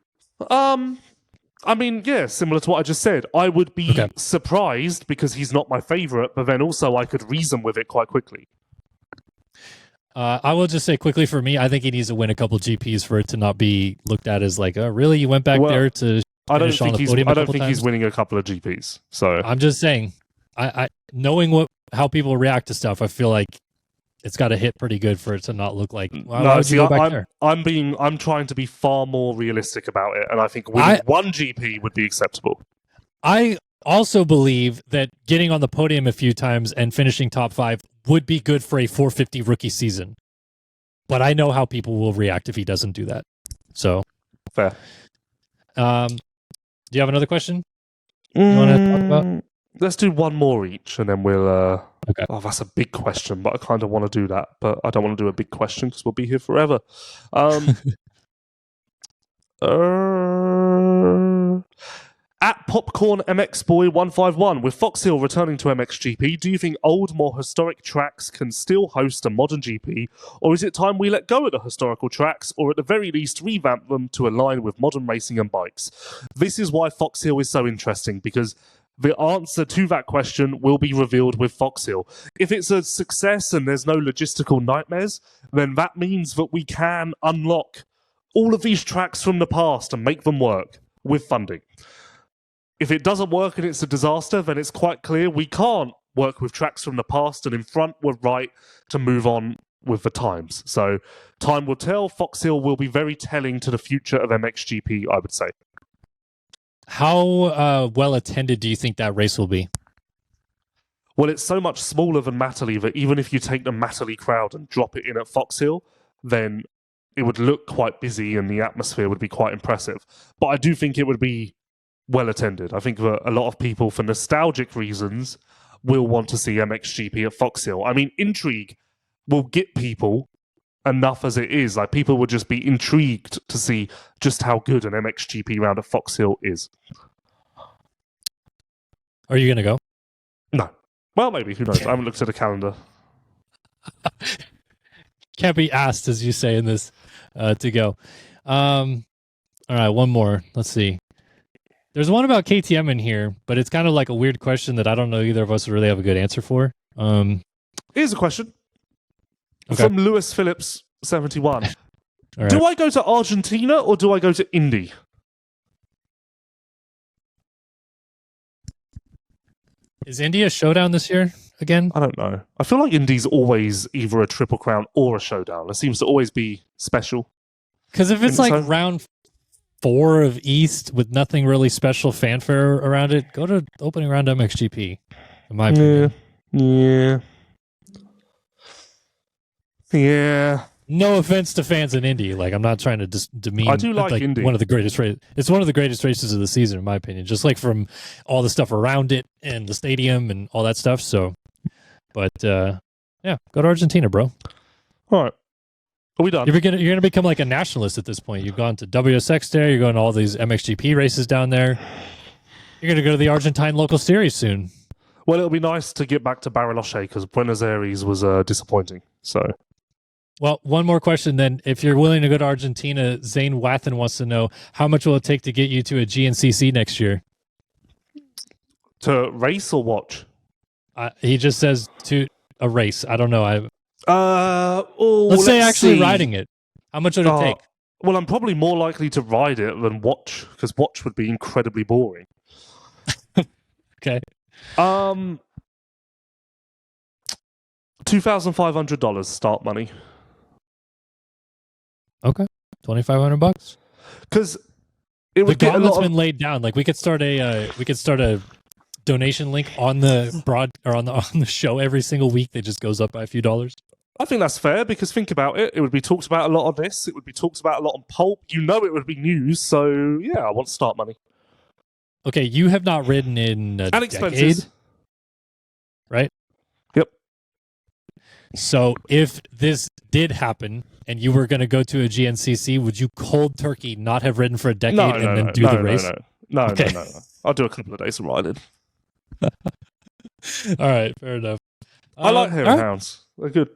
S4: I mean, yeah, similar to what I just said. I would be surprised because he's not my favorite, but then also I could reason with it quite quickly.
S3: I will just say quickly for me, I think he needs to win a couple GPs for it to not be looked at as like, oh, really? You went back there to finish on the podium
S4: I don't think he's winning a couple of GPs. So
S3: I'm just saying, I knowing how people react to stuff, I feel like it's got to hit pretty good for it to not look like. Well,
S4: no, see, I'm trying to be far more realistic about it, and I think winning one GP would be acceptable.
S3: I also believe that getting on the podium a few times and finishing top 5 would be good for a 450 rookie season. But I know how people will react if he doesn't do that. So
S4: fair.
S3: Do you have another question you want to talk about?
S4: Let's do one more each, and then we'll.
S3: Okay.
S4: Oh, that's a big question, but I kind of want to do that. But I don't want to do a big question because we'll be here forever. At Popcorn MX Boy 151, with Fox Hill returning to MXGP, do you think old, more historic tracks can still host a modern GP, or is it time we let go of the historical tracks, or at the very least revamp them to align with modern racing and bikes? This is why Fox Hill is so interesting, because the answer to that question will be revealed with Fox Hill. If it's a success and there's no logistical nightmares, then that means that we can unlock all of these tracks from the past and make them work with funding. If it doesn't work and it's a disaster, then it's quite clear we can't work with tracks from the past, and in front we're right to move on with the times. So time will tell. Fox Hill will be very telling to the future of MXGP, I would say.
S3: How well attended do you think that race will be?
S4: Well, it's so much smaller than Matterley that even if you take the Matterley crowd and drop it in at Fox Hill, then it would look quite busy and the atmosphere would be quite impressive. But I do think it would be well attended. I think that a lot of people, for nostalgic reasons, will want to see MXGP at Fox Hill. I mean, intrigue will get people enough as it is. Like, people would just be intrigued to see just how good an MXGP round at Fox Hill is.
S3: Are you going to go?
S4: No. Well, maybe. Who knows? I haven't looked at the calendar.
S3: Can't be asked, as you say in this, to go. All right, one more. Let's see. There's one about KTM in here, but it's kind of like a weird question that I don't know either of us really have a good answer for.
S4: Here's a question.
S3: Okay.
S4: From Lewis Phillips 71.
S3: All right.
S4: Do I go to Argentina or do I go to Indy?
S3: Is India a showdown this year again?
S4: I don't know. I feel like Indy's always either a Triple Crown or a showdown. It seems to always be special.
S3: Because if it's like round 4 of East with nothing really special fanfare around it, go to opening round MXGP, in my opinion.
S4: Yeah.
S3: No offense to fans in Indy. Like, I'm not trying to demean.
S4: I do like Indy.
S3: One of the greatest races. It's one of the greatest races of the season, in my opinion. Just like from all the stuff around it and the stadium and all that stuff. So, but yeah, go to Argentina, bro.
S4: All right. Are we done?
S3: You're gonna become like a nationalist at this point. You've gone to WSX there. You're going to all these MXGP races down there. You're gonna go to the Argentine local series soon.
S4: Well, it'll be nice to get back to Bariloche because Buenos Aires was disappointing. So.
S3: Well, one more question then. If you're willing to go to Argentina, Zane Wathen wants to know, how much will it take to get you to a GNCC next year?
S4: To race or watch?
S3: He just says to a race. I don't know.
S4: Let's
S3: say actually
S4: see.
S3: riding it. How much would it take?
S4: Well, I'm probably more likely to ride it than watch because watch would be incredibly boring.
S3: Okay.
S4: $2,500 start money.
S3: Okay, $2,500.
S4: Because it would
S3: the
S4: get a
S3: gauntlet's
S4: lot
S3: been laid down. Like we could start a donation link on the on the show every single week that just goes up by a few dollars.
S4: I think that's fair because think about it. It would be talked about a lot on this. It would be talked about a lot on Pulp. You know, it would be news. So yeah, I want start money.
S3: Okay, you have not ridden in a
S4: and expenses,
S3: decade, right?
S4: Yep.
S3: So if this did happen and you were going to go to a GNCC, would you cold turkey not have ridden for a decade and then do the race?
S4: No. I'll do a couple of days of riding.
S3: All right, fair enough.
S4: I like hare and hounds. They're good.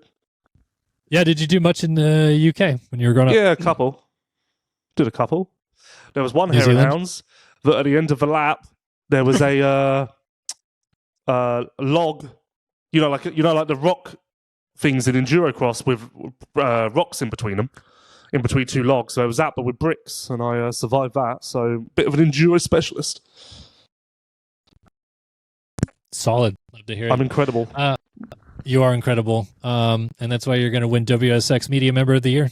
S3: Yeah, did you do much in the UK when you were growing up?
S4: Yeah, a couple. Did a couple. There was one
S3: New
S4: hare and
S3: Zealand?
S4: hounds that at the end of the lap there was a log, like the rock things in endurocross with rocks in between them, in between two logs. So it was that, but with bricks, and I survived that. So bit of an enduro specialist.
S3: Solid. Love to hear it.
S4: I'm incredible.
S3: You are incredible. And that's why you're going to win WSX Media Member of the Year.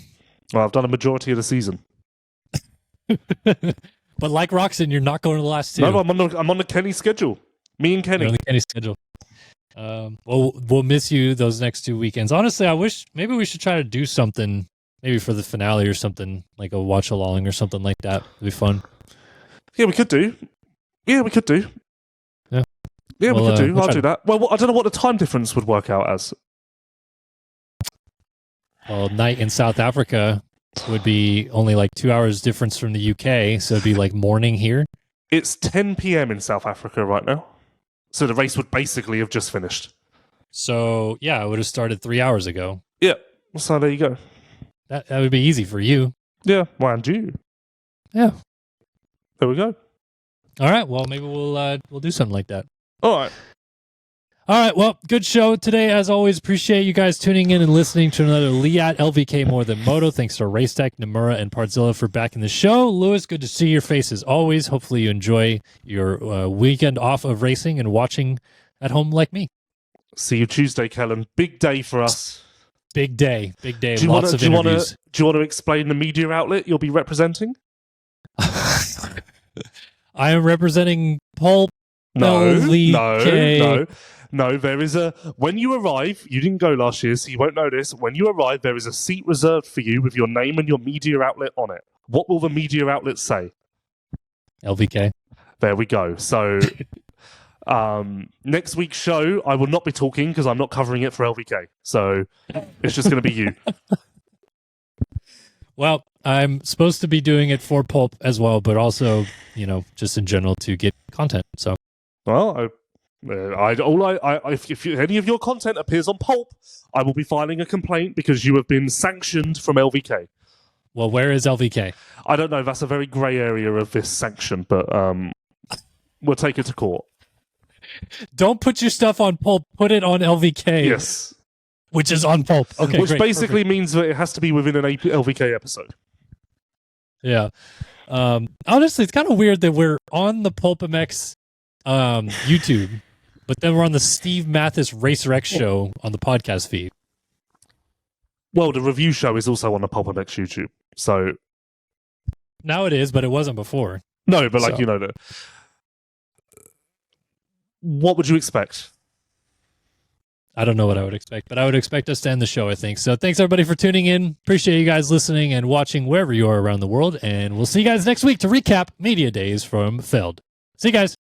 S4: Well, I've done a majority of the season.
S3: But like Roxon, you're not going to the last two.
S4: No, I'm on the Kenny schedule. Me and Kenny.
S3: You're on the Kenny schedule. We'll miss you those next 2 weekends. Honestly, I wish maybe we should try to do something, maybe for the finale or something, like a watch-along or something like that. It'd be fun.
S4: Yeah, we could do. Yeah, we could do. Yeah, we could do. I'll do that. Well, I don't know what the time difference would work out as.
S3: Well, night in South Africa would be only like 2 hours difference from the UK, so it'd be like morning here.
S4: It's 10 p.m. in South Africa right now. So the race would basically have just finished.
S3: So, yeah, it would have started 3 hours ago.
S4: Yeah. So there you go.
S3: That would be easy for you.
S4: Yeah. Well, and you.
S3: Yeah.
S4: There we go.
S3: All right. Well, maybe we'll do something like that.
S4: All right.
S3: All right. Well, good show today. As always, appreciate you guys tuning in and listening to another Leatt LVK More Than Moto. Thanks to Racetech, Namura, and Partzilla for backing the show. Lewis, good to see your face as always. Hopefully you enjoy your weekend off of racing and watching at home like me.
S4: See you Tuesday, Kellen. Big day for us.
S3: Big day. Big day.
S4: Do you
S3: Lots of interviews.
S4: Do you want to explain the media outlet you'll be representing?
S3: I am representing Pulp.
S4: No. There is when you arrive, you didn't go last year, so you won't know this. When you arrive, there is a seat reserved for you with your name and your media outlet on it. What will the media outlet say?
S3: LVK.
S4: There we go. So next week's show, I will not be talking because I'm not covering it for LVK. So it's just going to be you.
S3: Well, I'm supposed to be doing it for Pulp as well, but also, just in general to get content. So.
S4: Well, if any of your content appears on Pulp, I will be filing a complaint because you have been sanctioned from LVK.
S3: Well, where is LVK?
S4: I don't know. That's a very grey area of this sanction, but we'll take it to court.
S3: Don't put your stuff on Pulp. Put it on LVK.
S4: Yes.
S3: Which is on Pulp. Okay,
S4: Which
S3: great,
S4: basically
S3: perfect.
S4: means that it has to be within an LVK episode.
S3: Yeah. Honestly, it's kind of weird that we're on the Pulp MX YouTube, but then we're on the Steve Mathis Racer X show on the podcast feed.
S4: Well, the review show is also on the Pulp MX YouTube. So
S3: now it is, but it wasn't before.
S4: No, but like, what would you expect?
S3: I don't know what I would expect, but I would expect us to end the show, I think. So thanks, everybody, for tuning in. Appreciate you guys listening and watching wherever you are around the world. And we'll see you guys next week to recap Media Days from Feld. See you guys.